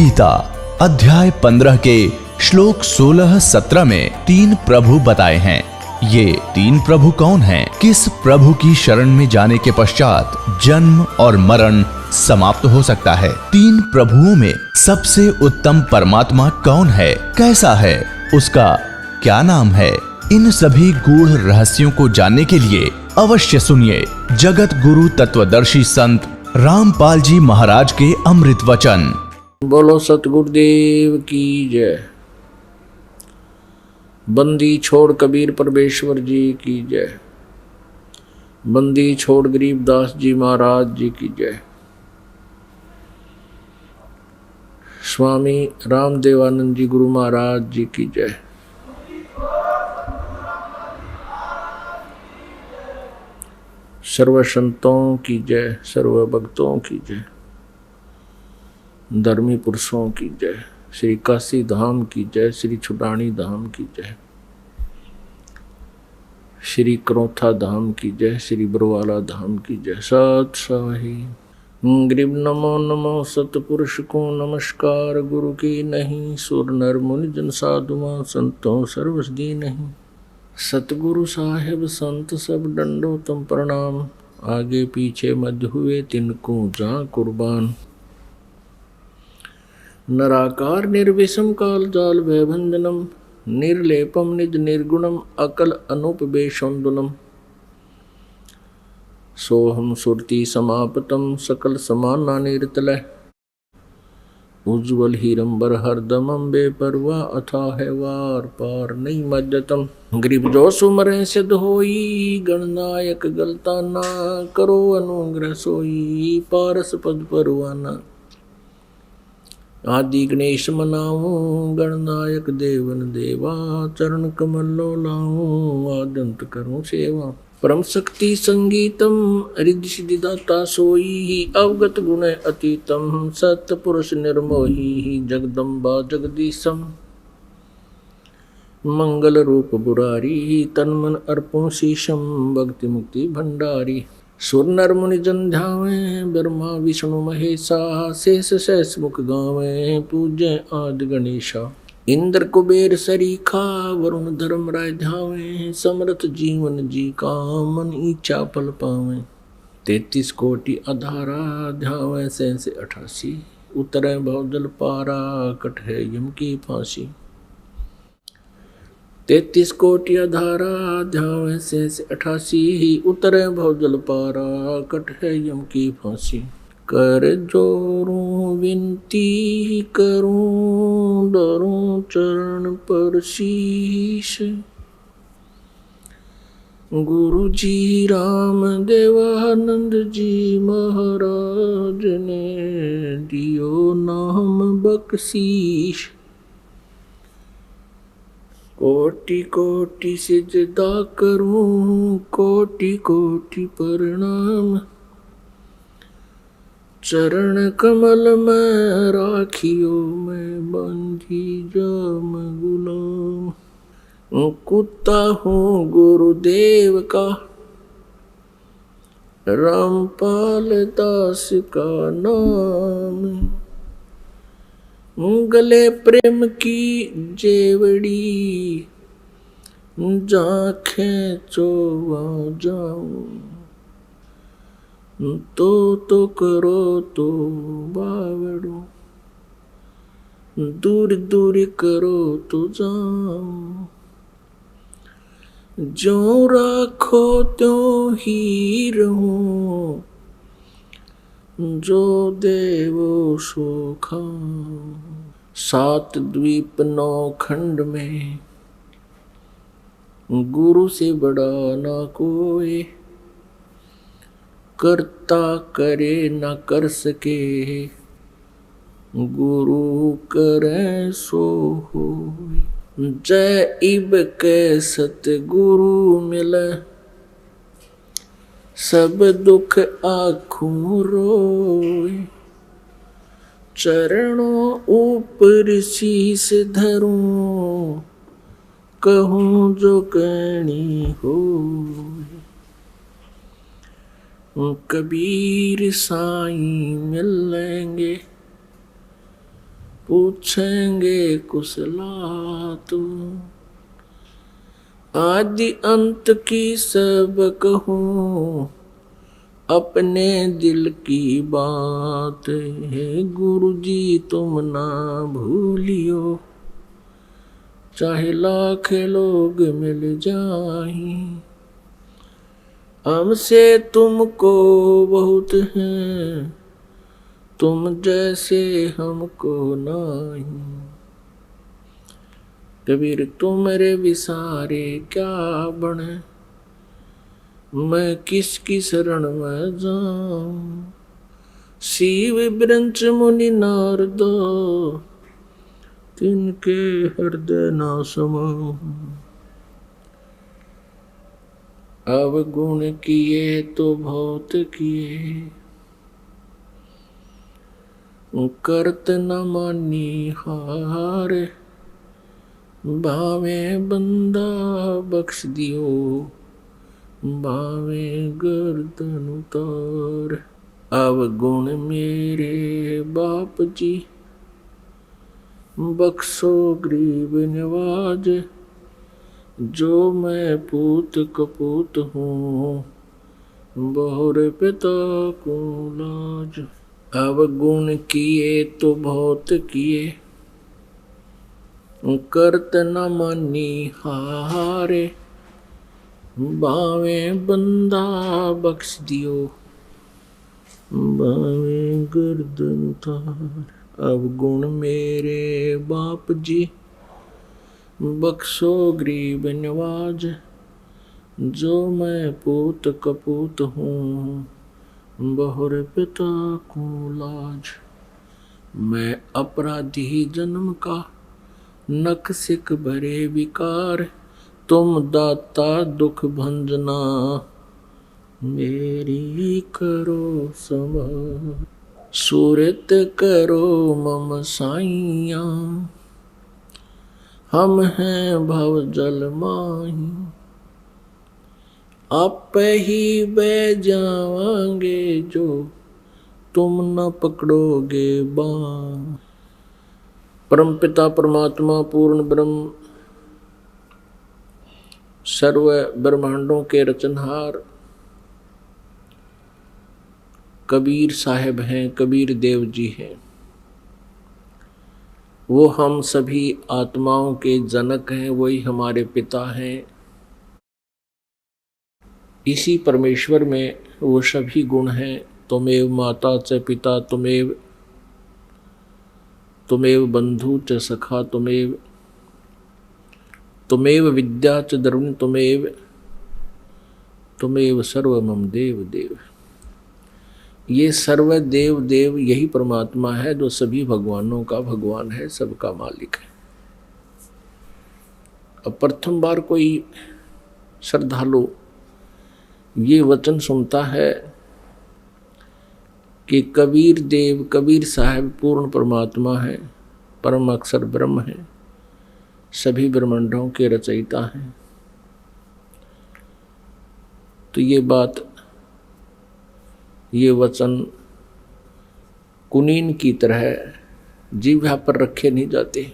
गीता अध्याय 15 के श्लोक 16-17 में 3 प्रभु बताए हैं। ये 3 प्रभु कौन हैं? किस प्रभु की शरण में जाने के पश्चात जन्म और मरण समाप्त हो सकता है? 3 प्रभुओं में सबसे उत्तम परमात्मा कौन है? कैसा है? उसका क्या नाम है? इन सभी गूढ़ रहस्यों को जानने के लिए अवश्य सुनिए जगत गुरु तत्वदर्शी संत रामपाल जी महाराज के अमृत वचन। बोलो सतगुरुदेव की जय। बंदी छोड़ कबीर परमेश्वर जी की जय। बंदी छोड़ गरीबदास जी महाराज जी की जय। स्वामी रामदेवानंद जी गुरु महाराज जी की जय। सर्व संतों की जय, सर्व भक्तों की जय, धर्मी पुरुषों की जय, श्री काशी धाम की जय, श्री छुटानी धाम की जय, श्री करोथा धाम की जय, श्री बरवाला धाम की जय। सत सही ग्रीब नमो नमो सतपुरुष को नमस्कार। गुरु की नहीं सुर नर मुनि जन साधुआ संतों सर्वसदी नहीं। सतगुरु साहेब संत सब डंडो तुम प्रणाम। आगे पीछे मध्य हुए तिनको जहाँ कुर्बान। नराकार निर्विषम काल जाल भयभंजनम। निर्लेपम निज निर्गुणम अकल अनुपवेशोन्दुनम। सोहम सुरति समापतम सकल समाना निर्तलय। उज्ज्वल हीरंबर हरदमम बेपरवा अथा है वार पार नहीं मज्जतम। गरीब जो सुमरे सिद्ध होई गणनायक गलता ना। करो अनुग्रह सोई पारस पद परवाना। आदि गणेश मनाऊं गणनायक देवन देवा। चरण कमल लो लाऊं आदंत करूं सेवा। परम शक्ति संगीतम रिद्धि सिद्धिदाता सोई। अवगत गुण अतीतम सत्पुरुष निर्मोही। जगदम्बा जगदीशम मंगल रूप बुरारी। तन मन अर्पों शीशम भक्ति मुक्ति भंडारी। सुर नर मुनि जन ध्यावे ब्रह्मा विष्णु महेशा। शेष शेष मुख गावे पूज्य आदि गणेशा। इंद्र कुबेर सरीखा वरुण धर्म राय ध्यावे। समर्थ जीवन जी का मन इच्छा फल पावे। 33 कोटि अधारा ध्यावे 88। उतरे भवजल पारा कट है यम की फांसी। 33 कोटि अधारा ध्यावे 88। उतरे भवजल पारा कट है यम की फांसी। कर जोरूं विनती करूं धरूं चरण पर शीश। गुरु जी राम देवानंद जी महाराज ने दियो नाम बख्शीश। कोटि कोटि सिजदा करूं कोटि कोटि प्रणाम। चरण कमल में राखियो मैं बंधी जाम गुलाम। कुत्ता हूँ गुरुदेव का रामपाल दास का नाम। गले प्रेम की जेवड़ी जाखें चोवा जाऊं। तो करो तो बावड़ो दूर दूर करो तो जाऊं। जो राखो त्यों ही रहूं। जो देवो सो खाऊं। 7 द्वीप 9 खंड में गुरु से बड़ा ना कोई। करता करे न कर सके गुरु करे सो होय। जय इब के सतगुरु मिले सब दुख आँखों रोय। चरणों ऊपर शीस धरूं कहूँ जो कहनी होय। कबीर साईं मिलेंगे पूछेंगे कुशलातु। आदि अंत की सब कहूँ, अपने दिल की बात है। गुरु जी तुम ना भूलियो, चाहे लाख लोग मिल जाएं। हमसे तुमको बहुत है, तुम जैसे हमको नहीं। कबीर तुम्हारे विसारे क्या बने, मैं किसकी शरण में जाऊं। शिव ब्रंच मुनि नारद, तिनके हृदय ना समाऊं। अब गुण किए तो बहुत किए, करत न मानी हार। भावे बंदा बख्श दियो, भावे गर्दन उतार। अब गुण मेरे बाप जी, बख्शो गरीब नवाज। जो मैं पूत कपूत हूँ, बहुर पिता को लाज। अब गुण किए तो बहुत किए, करत न मानी हारे। बावे बंदा बख्श दियो, बावे गर्दन उतार। अब गुण मेरे बाप जी, बख्शो गरीब नवाज। जो मैं पूत कपूत हूँ, बहुर पिता को लाज। मैं अपराधी जन्म का, नख सिक भरे विकार। तुम दाता दुख भंजना, मेरी करो संभार। सूरत करो मम साइया, हम हैं भव जल माही। आप ही बह जावांगे जो, तुम न पकड़ोगे बाँ। परमपिता परमात्मा पूर्ण ब्रह्म, सर्व ब्रह्मांडों के रचनहार कबीर साहब हैं, कबीर देव जी हैं। वो हम सभी आत्माओं के जनक हैं, वही हमारे पिता हैं। इसी परमेश्वर में वो सभी गुण हैं। तुमेव माता च पिता, तुमेव बंधु च सखा, तुमेव विद्या च द्रविण, तुमेव सर्व मम देव देव। ये सर्व देव देव यही परमात्मा है जो सभी भगवानों का भगवान है, सबका मालिक है। अब प्रथम बार कोई श्रद्धालु ये वचन सुनता है कि कबीर देव, कबीर साहब पूर्ण परमात्मा है, परम अक्षर ब्रह्म है, सभी ब्रह्मांडों के रचयिता हैं, तो ये बात, ये वचन कुनीन की तरह जीवा पर रखे नहीं जाते।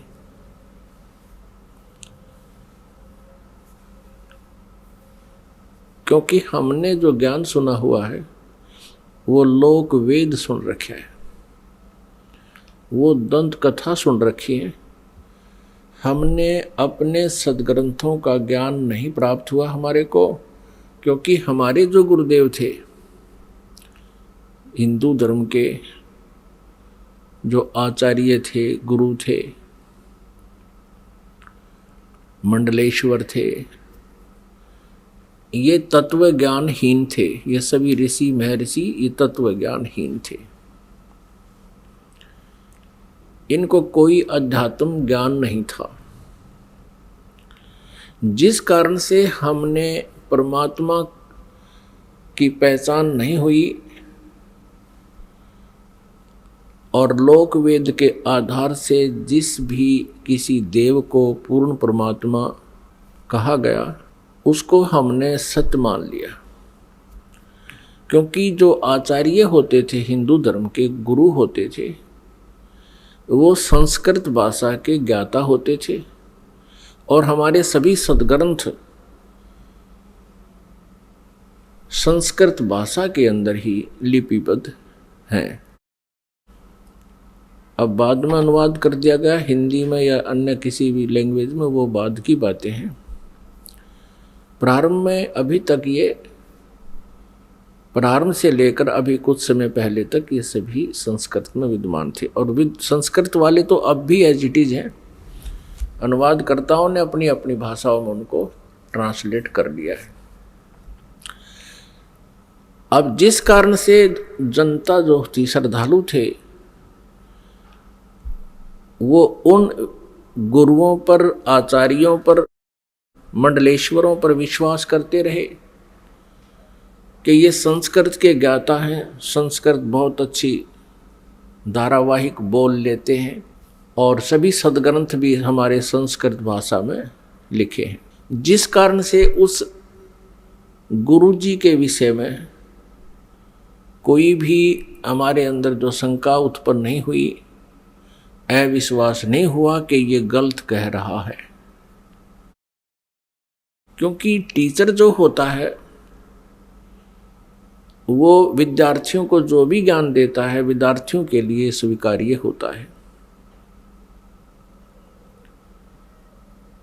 क्योंकि हमने जो ज्ञान सुना हुआ है वो लोक वेद सुन रखे है, वो दंत कथा सुन रखी है। हमने अपने सदग्रंथों का ज्ञान नहीं प्राप्त हुआ हमारे को, क्योंकि हमारे जो गुरुदेव थे हिंदू धर्म के, जो आचार्य थे, गुरु थे, मंडलेश्वर थे, ये तत्व ज्ञानहीन थे। ये सभी ऋषि महर्षि ये तत्व ज्ञानहीन थे। इनको कोई अध्यात्म ज्ञान नहीं था, जिस कारण से हमने परमात्मा की पहचान नहीं हुई और लोक वेद के आधार से जिस भी किसी देव को पूर्ण परमात्मा कहा गया उसको हमने सत्य मान लिया। क्योंकि जो आचार्य होते थे, हिंदू धर्म के गुरु होते थे, वो संस्कृत भाषा के ज्ञाता होते थे और हमारे सभी सद्ग्रंथ संस्कृत भाषा के अंदर ही लिपिबद्ध हैं। अब बाद में अनुवाद कर दिया गया हिंदी में या अन्य किसी भी लैंग्वेज में, वो बाद की बातें हैं। प्रारंभ में अभी तक ये प्रारंभ से लेकर अभी कुछ समय पहले तक ये सभी संस्कृत में विद्यमान थे और संस्कृत वाले तो अब भी एज इट इज हैं। अनुवादकर्ताओं ने अपनी अपनी भाषाओं में उनको ट्रांसलेट कर लिया है। अब जिस कारण से जनता जो थी, श्रद्धालु थे, वो उन गुरुओं पर, आचार्यों पर, मंडलेश्वरों पर विश्वास करते रहे कि ये संस्कृत के ज्ञाता हैं, संस्कृत बहुत अच्छी धारावाहिक बोल लेते हैं और सभी सद्ग्रंथ भी हमारे संस्कृत भाषा में लिखे हैं। जिस कारण से उस गुरु जी के विषय में कोई भी हमारे अंदर जो शंका उत्पन्न नहीं हुई, अविश्वास नहीं हुआ कि ये गलत कह रहा है। क्योंकि टीचर जो होता है वो विद्यार्थियों को जो भी ज्ञान देता है विद्यार्थियों के लिए स्वीकार्य होता है।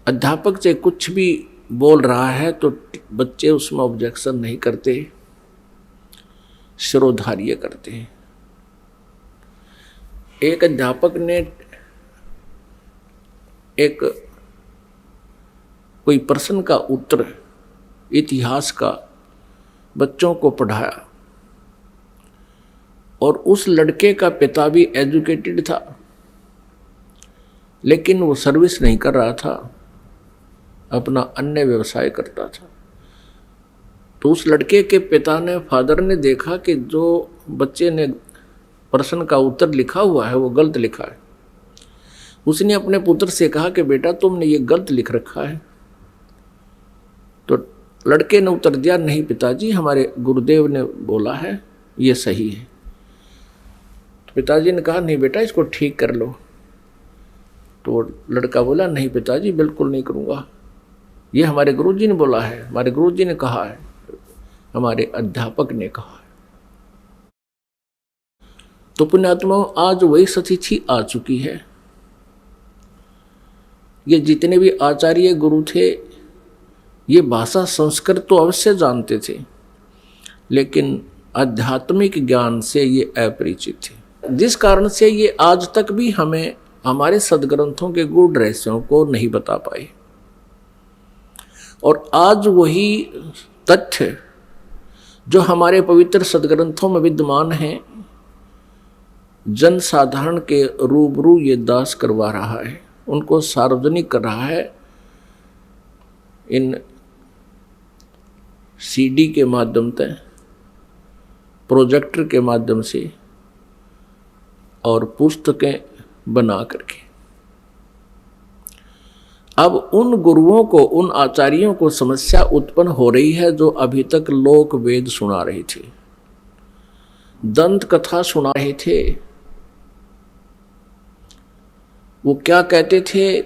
अध्यापक से कुछ भी बोल रहा है तो बच्चे उसमें ऑब्जेक्शन नहीं करते, शिरोधार्य करते हैं। एक अध्यापक ने एक कोई प्रश्न का उत्तर इतिहास का बच्चों को पढ़ाया और उस लड़के का पिता भी एजुकेटेड था, लेकिन वो सर्विस नहीं कर रहा था, अपना अन्य व्यवसाय करता था। तो उस लड़के के पिता ने, फादर ने देखा कि जो बच्चे ने प्रश्न का उत्तर लिखा हुआ है वो गलत लिखा है। उसने अपने पुत्र से कहा कि बेटा तुमने ये गलत लिख रखा है। तो लड़के ने उत्तर दिया, नहीं पिताजी, हमारे गुरुदेव ने बोला है ये सही है। तो पिताजी ने कहा, नहीं बेटा इसको ठीक कर लो। तो लड़का बोला, नहीं पिताजी बिल्कुल नहीं करूँगा, ये हमारे गुरुजी ने बोला है, हमारे गुरुजी ने कहा है, हमारे अध्यापक ने कहा है। तो पुण्यात्माओं, आज वही स्थिति आ चुकी है। ये जितने भी आचार्य गुरु थे ये भाषा संस्कृत तो अवश्य जानते थे, लेकिन आध्यात्मिक ज्ञान से ये अपरिचित थे, जिस कारण से ये आज तक भी हमें हमारे सद्ग्रंथों के गूढ़ रहस्यों को नहीं बता पाए। और आज वही तथ्य जो हमारे पवित्र सद्ग्रंथों में विद्यमान हैं, जन साधारण के रूबरू ये दास करवा रहा है, उनको सार्वजनिक कर रहा है इन सीडी के माध्यम से, प्रोजेक्टर के माध्यम से और पुस्तकें बना करके। अब उन गुरुओं को, उन आचार्यों को समस्या उत्पन्न हो रही है जो अभी तक लोक वेद सुना रहे थे, दंत कथा सुना रहे थे। वो क्या कहते थे,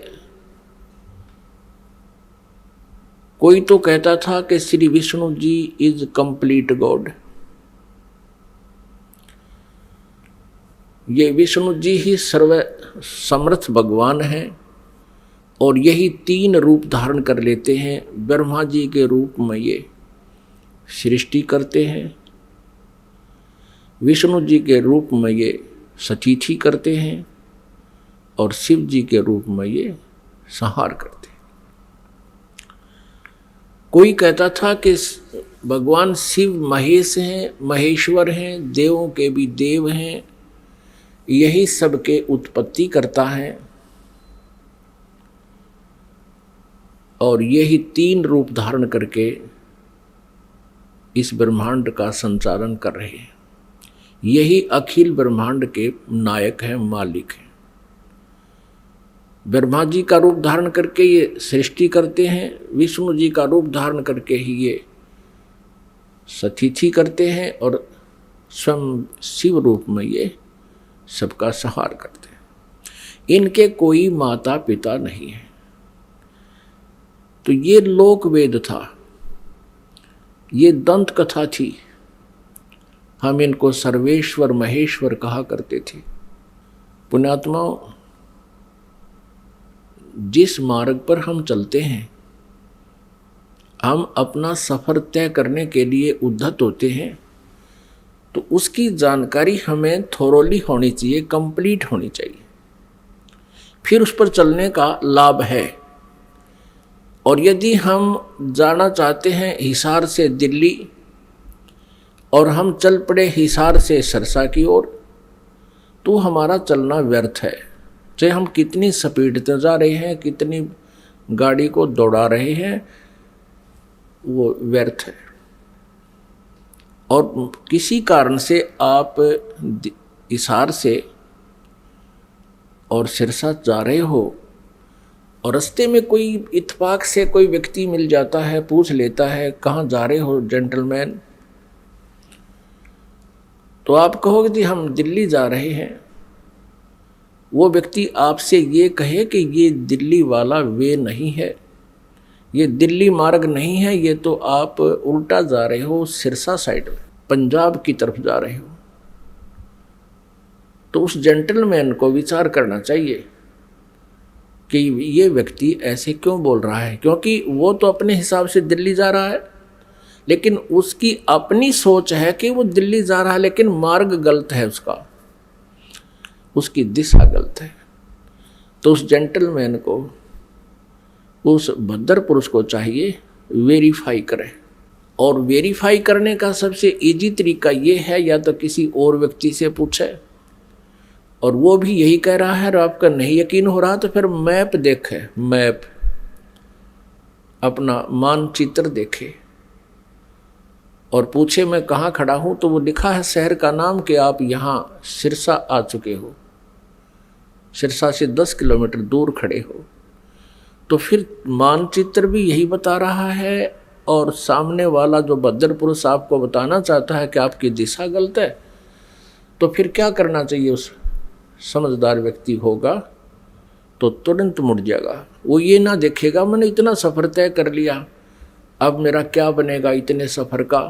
कोई तो कहता था कि Shri Vishnu ji is complete God, ये विष्णु जी ही सर्व समर्थ भगवान हैं और यही 3 रूप धारण कर लेते हैं। ब्रह्मा जी के रूप में ये सृष्टि करते हैं, विष्णु जी के रूप में ये सतीथि करते हैं और शिव जी के रूप में ये संहार करते हैं। कोई कहता था कि भगवान शिव महेश हैं, महेश्वर हैं, देवों के भी देव हैं, यही सबके उत्पत्ति करता है और यही 3 रूप धारण करके इस ब्रह्मांड का संचालन कर रहे हैं। यही अखिल ब्रह्मांड के नायक हैं, मालिक हैं। ब्रह्मा जी का रूप धारण करके ये सृष्टि करते हैं, विष्णु जी का रूप धारण करके ही ये सतीथि करते हैं और स्वयं शिव रूप में ये सबका संहार करते हैं। इनके कोई माता पिता नहीं है। तो ये लोक वेद था, ये दंत कथा थी। हम इनको सर्वेश्वर महेश्वर कहा करते थे। पुण्यात्माओं, जिस मार्ग पर हम चलते हैं, हम अपना सफर तय करने के लिए उद्धत होते हैं, तो उसकी जानकारी हमें थोरोली होनी चाहिए, कंप्लीट होनी चाहिए, फिर उस पर चलने का लाभ है। और यदि हम जाना चाहते हैं हिसार से दिल्ली और हम चल पड़े हिसार से सरसा की ओर, तो हमारा चलना व्यर्थ है। चाहे हम कितनी स्पीड से जा रहे हैं, कितनी गाड़ी को दौड़ा रहे हैं, वो व्यर्थ है। और किसी कारण से आप हिसार से और सिरसा जा रहे हो और रास्ते में कोई इत्तेफाक से कोई व्यक्ति मिल जाता है, पूछ लेता है कहाँ जा रहे हो जेंटलमैन, तो आप कहोगे कि हम दिल्ली जा रहे हैं। वो व्यक्ति आपसे ये कहे कि ये दिल्ली वाला वे नहीं है, ये दिल्ली मार्ग नहीं है, ये तो आप उल्टा जा रहे हो, सिरसा साइड में पंजाब की तरफ जा रहे हो। तो उस जेंटलमैन को विचार करना चाहिए कि ये व्यक्ति ऐसे क्यों बोल रहा है, क्योंकि वो तो अपने हिसाब से दिल्ली जा रहा है, लेकिन उसकी अपनी सोच है कि वो दिल्ली जा रहा है, लेकिन मार्ग गलत है, उसकी दिशा गलत है। तो उस जेंटलमैन को, उस भद्र पुरुष को चाहिए वेरीफाई करे। और वेरीफाई करने का सबसे इजी तरीका ये है, या तो किसी और व्यक्ति से पूछे और वो भी यही कह रहा है और आपका नहीं यकीन हो रहा, तो फिर मैप देखे, मैप अपना मानचित्र देखे और पूछे मैं कहाँ खड़ा हूँ, तो वो लिखा है शहर का नाम कि आप यहाँ सिरसा आ चुके हो, सिरसा से 10 किलोमीटर दूर खड़े हो। तो फिर मानचित्र भी यही बता रहा है और सामने वाला जो भद्र पुरुष आपको बताना चाहता है कि आपकी दिशा गलत है। तो फिर क्या करना चाहिए? उस समझदार व्यक्ति होगा तो तुरंत मुड़ जाएगा। वो ये ना देखेगा मैंने इतना सफ़र तय कर लिया, अब मेरा क्या बनेगा इतने सफ़र का।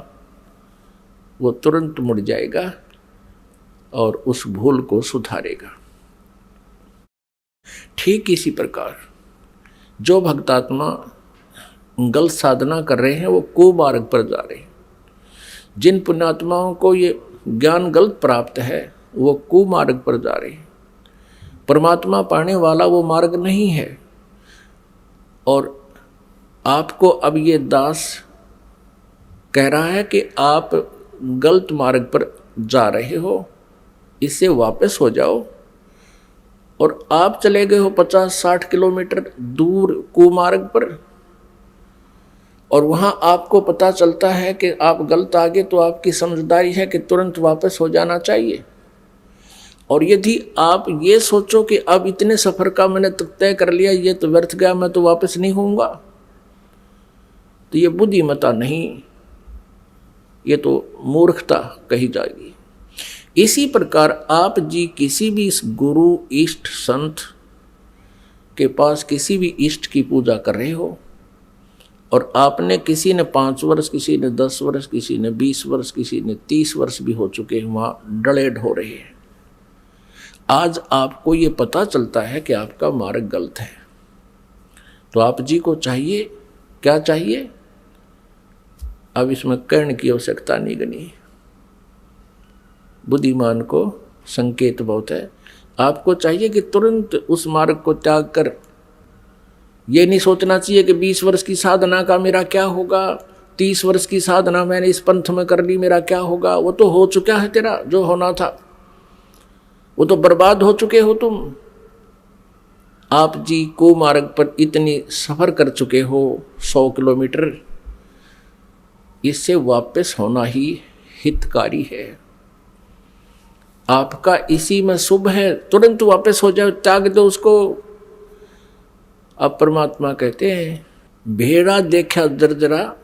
वो तुरंत मुड़ जाएगा और उस भूल को सुधारेगा। ठीक इसी प्रकार जो भक्तात्मा गलत साधना कर रहे हैं वो कुमार्ग पर जा रहे हैं। जिन पुण्यात्माओं को ये ज्ञान गलत प्राप्त है वो कुमार्ग पर जा रहे हैं। परमात्मा पाने वाला वो मार्ग नहीं है। और आपको अब ये दास कह रहा है कि आप गलत मार्ग पर जा रहे हो, इससे वापस हो जाओ। और आप चले गए हो 50-60 किलोमीटर दूर कुमार्ग पर, और वहाँ आपको पता चलता है कि आप गलत आ गए, तो आपकी समझदारी है कि तुरंत वापस हो जाना चाहिए। और यदि आप ये सोचो कि अब इतने सफ़र का मैंने तय कर लिया, ये तो व्यर्थ गया, मैं तो वापस नहीं होऊंगा, तो ये बुद्धिमता नहीं, ये तो मूर्खता कही जाएगी। इसी प्रकार आप जी किसी भी इस गुरु इष्ट संत के पास किसी भी इष्ट की पूजा कर रहे हो, और आपने किसी ने 5 वर्ष, किसी ने 10 वर्ष, किसी ने 20 वर्ष, किसी ने 30 वर्ष भी हो चुके हैं, वहाँ डले ढो रहे हैं। आज आपको ये पता चलता है कि आपका मार्ग गलत है, तो आप जी को चाहिए, क्या चाहिए? अब इसमें कहने की आवश्यकता नहीं गनी, बुद्धिमान को संकेत बहुत है। आपको चाहिए कि तुरंत उस मार्ग को त्याग कर, ये नहीं सोचना चाहिए कि 20 वर्ष की साधना का मेरा क्या होगा, 30 वर्ष की साधना मैंने इस पंथ में कर ली, मेरा क्या होगा। वो तो हो चुका है, तेरा जो होना था वो तो बर्बाद हो चुके हो तुम। आप जी को मार्ग पर इतनी सफ़र कर चुके हो 100 किलोमीटर, इससे वापस होना ही हितकारी है। आपका इसी में शुभ है, तुरंत वापस हो जाओ, त्याग दो उसको। अब परमात्मा कहते हैं, भेड़ा देखा दरदरा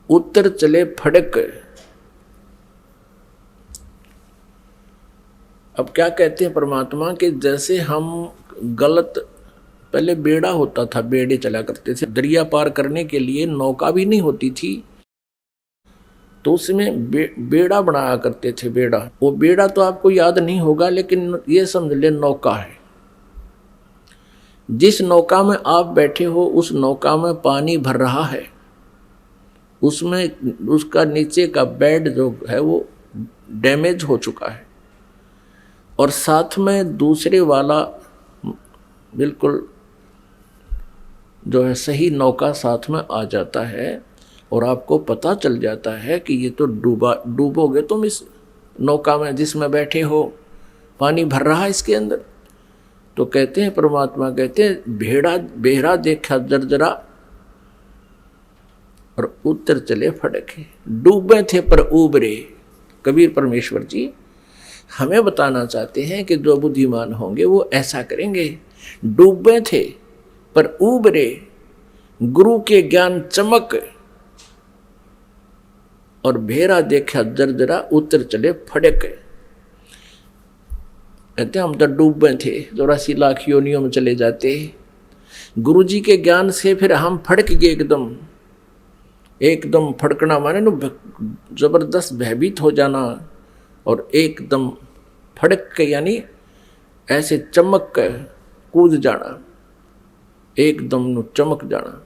उत्तर चले फड़क। अब क्या कहते हैं परमात्मा के, जैसे हम गलत, पहले बेड़ा होता था, बेड़े चला करते थे, दरिया पार करने के लिए नौका भी नहीं होती थी, तो उसमें बेड़ा बनाया करते थे। बेड़ा, वो बेड़ा तो आपको याद नहीं होगा, लेकिन ये समझ ले नौका है। जिस नौका में आप बैठे हो उस नौका में पानी भर रहा है, उसमें उसका नीचे का बेड जो है वो डैमेज हो चुका है, और साथ में दूसरे वाला बिल्कुल जो है सही नौका साथ में आ जाता है, और आपको पता चल जाता है कि ये तो डूबोगे तुम इस नौका में जिसमें बैठे हो, पानी भर रहा है इसके अंदर। तो कहते हैं परमात्मा, कहते हैं बेहरा देखा जर्जरा और उत्तर चले फड़के, डूबे थे पर उबरे। कबीर परमेश्वर जी हमें बताना चाहते हैं कि जो बुद्धिमान होंगे वो ऐसा करेंगे, डूबे थे पर उबरे, गुरु के ज्ञान चमक, और भेरा देखा जर्जरा उत्तर चले फड़क। कहते हम तो डूबे थे, 84 लाख योनियों में चले जाते, गुरु जी के ज्ञान से फिर हम फड़क गए एकदम फड़कना माने न जबरदस्त भयभीत हो जाना, और एकदम फड़क के यानी ऐसे चमक के कूद जाना, एकदम चमक जाना,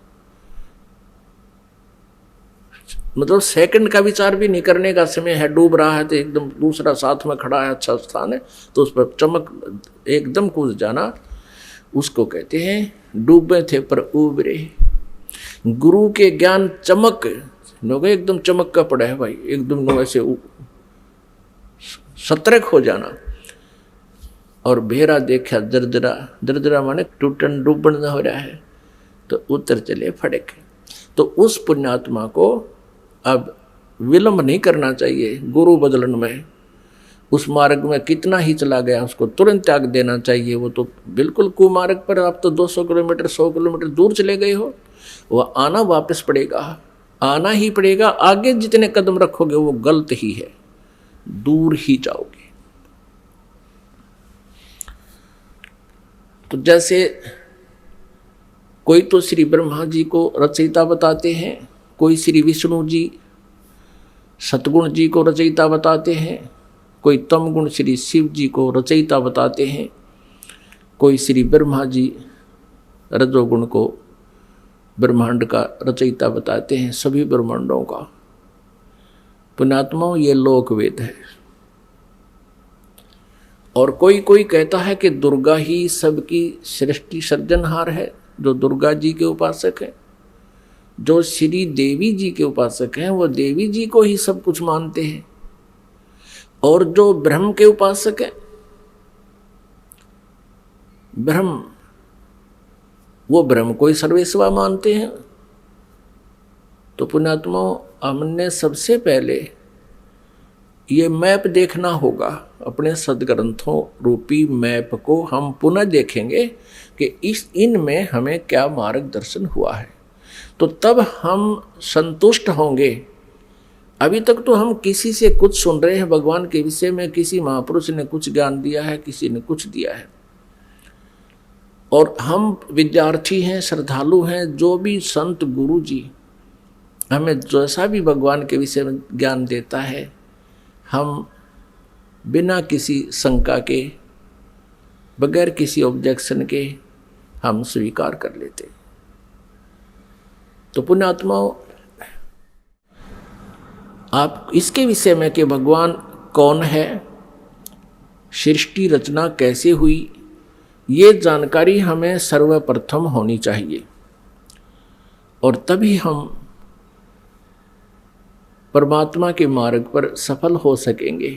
मतलब सेकंड का विचार भी नहीं करने का समय है। डूब रहा है तो एकदम दूसरा साथ में खड़ा है, अच्छा स्थान है, तो उस पर चमक एकदम कूद जाना, उसको कहते हैं डूबे थे पर उबरे। गुरु के ज्ञान चमक, लोग एकदम चमक का पड़ा है भाई, एकदम ऐसे सतर्क हो जाना। और भेरा देखा जर्जरा, जर्जरा माने टूटन डूबन हो रहा है, तो उत्तर चले फड़क। तो उस पुण्यात्मा को अब विलंब नहीं करना चाहिए गुरु बदलन में। उस मार्ग में कितना ही चला गया उसको तुरंत त्याग देना चाहिए। वो तो बिल्कुल कुमार्ग पर, आप तो 200 किलोमीटर 100 किलोमीटर दूर चले गए हो, वह आना वापस पड़ेगा, आना ही पड़ेगा। आगे जितने कदम रखोगे वो गलत ही है, दूर ही जाओगे। तो जैसे कोई तो श्री ब्रह्मा जी को रचयिता बताते हैं, कोई श्री विष्णु जी सतगुण जी को रचयिता बताते हैं, कोई तम गुण श्री शिव जी को रचयिता बताते हैं, कोई श्री ब्रह्मा जी रजोगुण को ब्रह्मांड का रचयिता बताते हैं, सभी ब्रह्मांडों का। पुण्यात्माओं, ये लोकवेद है। और कोई कोई कहता है कि दुर्गा ही सबकी सृष्टि सर्जनहार है, जो दुर्गा जी के उपासक हैं। जो श्री देवी जी के उपासक हैं वो देवी जी को ही सब कुछ मानते हैं, और जो ब्रह्म के उपासक हैं, ब्रह्म, वो ब्रह्म को ही सर्वेस्वा मानते हैं। तो पुण्यात्माओं, हमने सबसे पहले ये मैप देखना होगा, अपने सदग्रंथों रूपी मैप को हम पुनः देखेंगे कि इनमें हमें क्या मार्गदर्शन हुआ है, तो तब हम संतुष्ट होंगे। अभी तक तो हम किसी से कुछ सुन रहे हैं भगवान के विषय में, किसी महापुरुष ने कुछ ज्ञान दिया है, किसी ने कुछ दिया है, और हम विद्यार्थी हैं, श्रद्धालु हैं। जो भी संत गुरु जी हमें जैसा भी भगवान के विषय में ज्ञान देता है, हम बिना किसी शंका के, बगैर किसी ऑब्जेक्शन के हम स्वीकार कर लेते। तो पुण्यात्माओं, आप इसके विषय में कि भगवान कौन है, सृष्टि रचना कैसे हुई, ये जानकारी हमें सर्वप्रथम होनी चाहिए, और तभी हम परमात्मा के मार्ग पर सफल हो सकेंगे।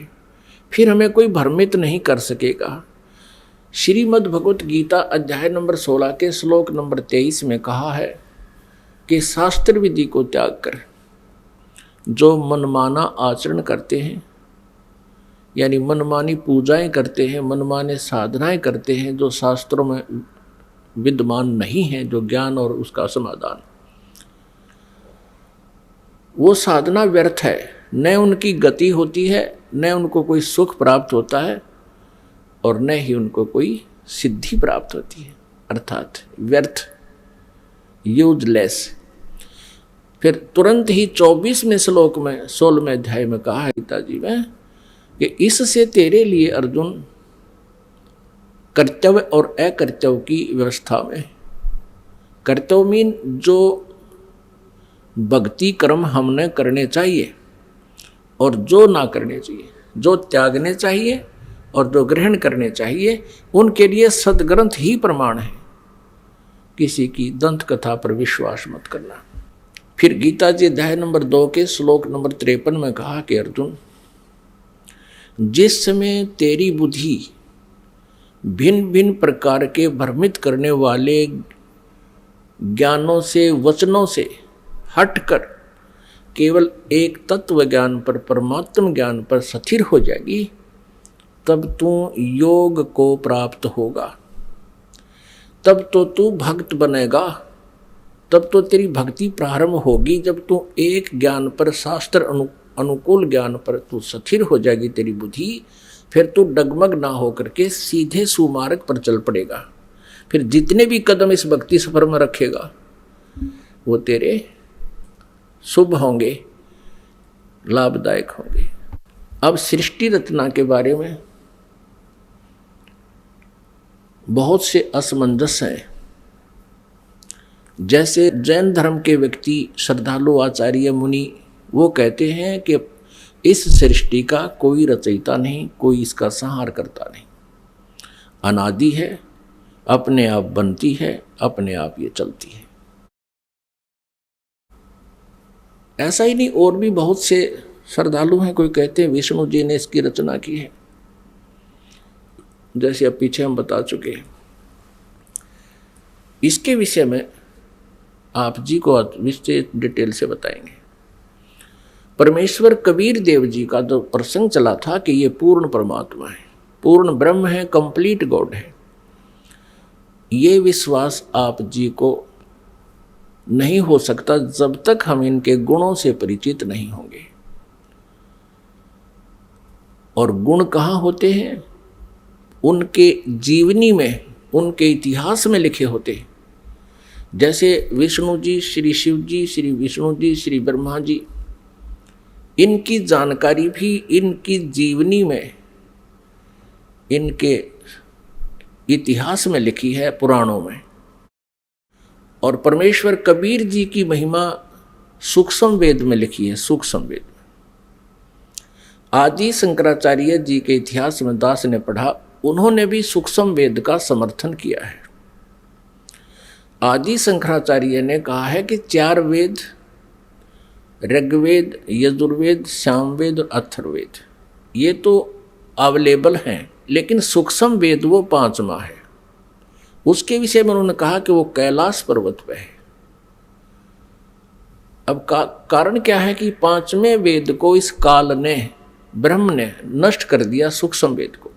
फिर हमें कोई भ्रमित नहीं कर सकेगा। श्रीमद् भगवत गीता अध्याय नंबर 16 के श्लोक नंबर 23 में कहा है कि शास्त्र विधि को त्याग कर जो मनमाना आचरण करते हैं, यानी मनमानी पूजाएं करते हैं, मनमाने साधनाएं करते हैं जो शास्त्रों में विद्यमान नहीं है, जो ज्ञान और उसका समाधान, वो साधना व्यर्थ है। न उनकी गति होती है, न उनको कोई सुख प्राप्त होता है, और न ही उनको कोई सिद्धि प्राप्त होती है, अर्थात व्यर्थ, यूजलेस। फिर तुरंत ही 24वें श्लोक में 16वें अध्याय में कहा है गीता जी में कि इससे तेरे लिए अर्जुन कर्तव्य और अकर्तव्य की व्यवस्था में, कर्तव्य मीन जो भक्ति कर्म हमने करने चाहिए और जो ना करने चाहिए, जो त्यागने चाहिए और जो ग्रहण करने चाहिए, उनके लिए सदग्रंथ ही प्रमाण है। किसी की दंत कथा पर विश्वास मत करना। फिर गीता जी अध्याय नंबर 2 के श्लोक नंबर 53 में कहा कि अर्जुन, जिस समय तेरी बुद्धि भिन्न भिन्न प्रकार के भ्रमित करने वाले ज्ञानों से, वचनों से हटकर केवल एक तत्व ज्ञान पर, परमात्म ज्ञान पर स्थिर हो जाएगी, तब तू योग को प्राप्त होगा, तब तो तू भक्त बनेगा, तब तो तेरी भक्ति प्रारंभ होगी। जब तू एक ज्ञान पर, शास्त्र अनुकूल ज्ञान पर तू स्थिर हो जाएगी तेरी बुद्धि, फिर तू डगमग ना होकर के सीधे सुमार्ग पर चल पड़ेगा। फिर जितने भी कदम इस भक्ति सफर में रखेगा वो तेरे शुभ होंगे, लाभदायक होंगे। अब सृष्टि रचना के बारे में बहुत से असमंजस हैं। जैसे जैन धर्म के व्यक्ति, श्रद्धालु, आचार्य, मुनि, वो कहते हैं कि इस सृष्टि का कोई रचयिता नहीं, कोई इसका संहार करता नहीं, अनादि है, अपने आप बनती है, अपने आप ये चलती है। ऐसा ही नहीं, और भी बहुत से श्रद्धालु हैं। कोई कहते हैं विष्णु जी ने इसकी रचना की है, जैसे अब पीछे हम बता चुके हैं। इसके विषय में आप जी को विशेष डिटेल से बताएंगे। परमेश्वर कबीर देव जी का जो प्रसंग चला था कि ये पूर्ण परमात्मा है, पूर्ण ब्रह्म है, कंप्लीट गॉड है, ये विश्वास आप जी को नहीं हो सकता जब तक हम इनके गुणों से परिचित नहीं होंगे। और गुण कहाँ होते हैं? उनके जीवनी में, उनके इतिहास में लिखे होते हैं। जैसे विष्णु जी, श्री शिव जी, श्री विष्णु जी, श्री ब्रह्मा जी, इनकी जानकारी भी इनकी जीवनी में, इनके इतिहास में लिखी है, पुराणों में। और परमेश्वर कबीर जी की महिमा सूक्ष्म वेद में लिखी है, सूक्ष्म वेद में। आदि शंकराचार्य जी के इतिहास में दास ने पढ़ा, उन्होंने भी सूक्ष्म वेद का समर्थन किया है। आदि शंकराचार्य ने कहा है कि 4 वेद, ऋग्वेद, यजुर्वेद, सामवेद और अथर्ववेद, ये तो अवेलेबल हैं, लेकिन सूक्ष्म वेद वो 5वां है। उसके विषय में उन्होंने कहा कि वो कैलाश पर्वत पे है। अब कारण क्या है कि 5वें वेद को इस काल ने, ब्रह्म ने नष्ट कर दिया, सूक्ष्म वेद को।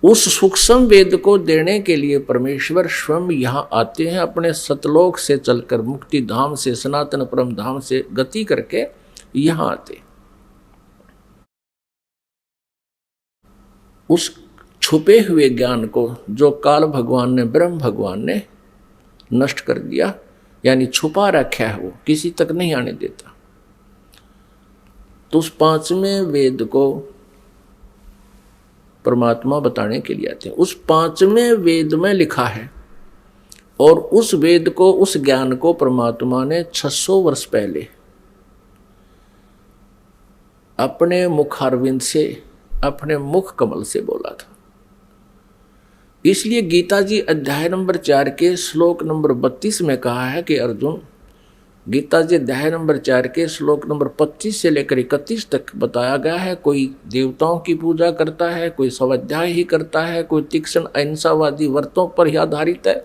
उस सूक्ष्म वेद को देने के लिए परमेश्वर स्वयं यहाँ आते हैं, अपने सतलोक से चलकर, मुक्ति धाम से, सनातन परम धाम से गति करके यहाँ आते। उस छुपे हुए ज्ञान को जो काल भगवान ने, ब्रह्म भगवान ने नष्ट कर दिया, यानी छुपा रखा है, वो किसी तक नहीं आने देता। तो उस 5वें वेद को परमात्मा बताने के लिए आते हैं। उस 5वें वेद में लिखा है, और उस वेद को, उस ज्ञान को परमात्मा ने 600 वर्ष पहले अपने मुखारविंद से, अपने मुख कमल से बोला था। इसलिए गीता जी अध्याय नंबर 4 के श्लोक नंबर 32 में कहा है कि अर्जुन, गीता जी अध्याय नंबर 4 के श्लोक नंबर 25 से लेकर 31 तक बताया गया है, कोई देवताओं की पूजा करता है, कोई स्वाध्याय ही करता है, कोई तीक्ष्ण अहिंसावादी व्रतों पर ही आधारित है,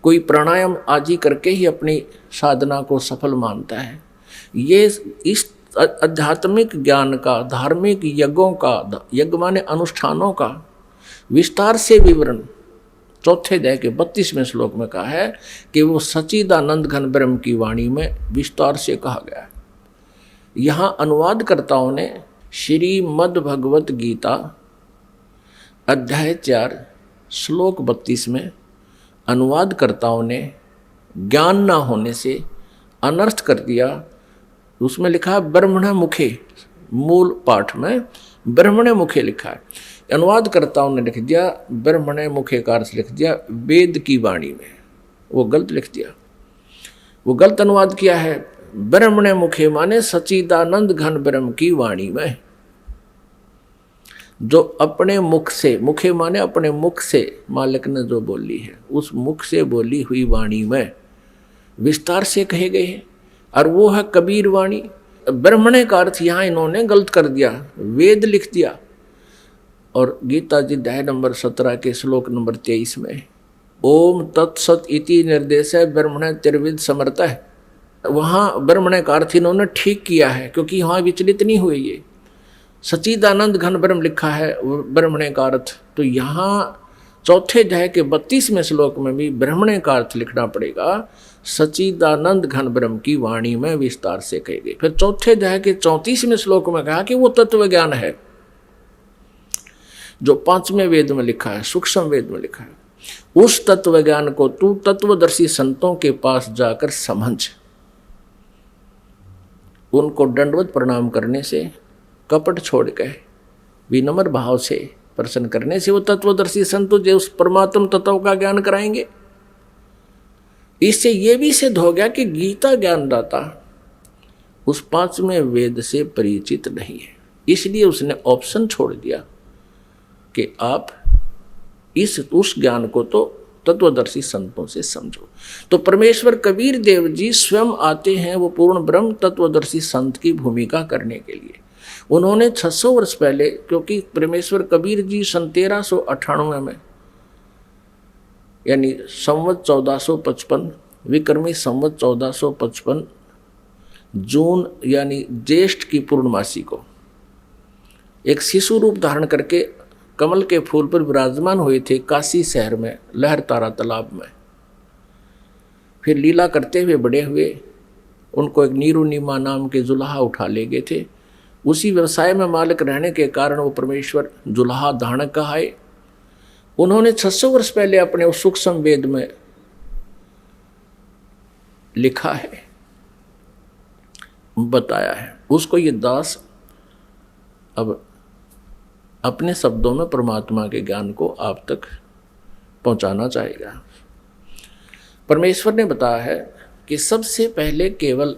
कोई प्राणायाम आदि करके ही अपनी साधना को सफल मानता है। ये इस आध्यात्मिक ज्ञान का, धार्मिक यज्ञों का, यज्ञ माने अनुष्ठानों का विस्तार से विवरण 4थे अध्याय के 32वें श्लोक में कहा है कि वो सच्चिदानंद घन ब्रह्म की वाणी में विस्तार से कहा गया है। यहाँ अनुवादकर्ताओं ने श्रीमद् भगवत गीता अध्याय 4 श्लोक 32 में अनुवादकर्ताओं ने ज्ञान न होने से अनर्थ कर दिया। उसमें लिखा है ब्रह्मण मुखे, मूल पाठ में ब्रह्मण मुखे लिखा है, अनुवादकर्ताओं ने लिख दिया ब्रह्मण मुखे का अर्थ लिख दिया वेद की वाणी में। वो गलत लिख दिया, वो गलत अनुवाद किया है। ब्रह्मण मुखे माने सच्चिदानंद घन ब्रह्म की वाणी में, जो अपने मुख से, मुखे माने अपने मुख से मालिक ने जो बोली है, उस मुख से बोली हुई वाणी में विस्तार से कहे गए हैं, और वो है कबीर वाणी। ब्रह्मणे का अर्थ यहाँ इन्होंने गलत कर दिया, वेद लिख दिया। और गीता जी अध्याय नंबर 17 के श्लोक नंबर 23 में ओम तत्सत इति निर्देश है ब्रह्मण त्रिविद समर्थ है, वहाँ ब्रह्मणे का अर्थ इन्होंने ठीक किया है, क्योंकि यहाँ विचलित नहीं हुए। ये सच्चिदानंद घन ब्रह्म लिखा है ब्रह्मणे का अर्थ, तो यहाँ चौथे अध्याय के 32वें श्लोक में भी ब्रह्मणे का अर्थ लिखना पड़ेगा सच्चिदानंद घन ब्रह्म की वाणी में विस्तार से कही गई। फिर चौथे अध्याय के 34वें श्लोक में कहा कि वो तत्व ज्ञान है जो 5वें वेद में लिखा है, सूक्ष्म वेद में लिखा है। उस तत्व ज्ञान को तू तत्वदर्शी संतों के पास जाकर समझ। उनको दंडवत प्रणाम करने से, कपट छोड़ के विनम्र भाव से प्रसन्न करने से वो तत्वदर्शी संत तुझे उस परमात्म तत्व का ज्ञान कराएंगे। इससे ये भी सिद्ध हो गया कि गीता ज्ञानदाता उस 5वें वेद से परिचित नहीं है, इसलिए उसने ऑप्शन छोड़ दिया कि आप उस ज्ञान को तो तत्वदर्शी संतों से समझो। तो परमेश्वर कबीर देव जी स्वयं आते हैं वो पूर्ण ब्रह्म तत्वदर्शी संत की भूमिका करने के लिए। उन्होंने 600 वर्ष पहले, क्योंकि परमेश्वर कबीर जी सन 1398 में यानी संवत 1455 विक्रमी संवत 1455 जून यानी ज्येष्ठ की पूर्णमासी को एक शिशु रूप धारण करके कमल के फूल पर विराजमान हुए थे काशी शहर में लहरतारा तालाब में। फिर लीला करते हुए बड़े हुए, उनको एक नीरुनिमा नाम के जुलाहा उठा ले गए थे। उसी व्यवसाय में मालिक रहने के कारण वो परमेश्वर जुलाहा धारण कहाए। उन्होंने 600 वर्ष पहले अपने उस सूक्ष्म वेद में लिखा है, बताया है, उसको ये दास अब अपने शब्दों में परमात्मा के ज्ञान को आप तक पहुंचाना चाहेगा। परमेश्वर ने बताया है कि सबसे पहले केवल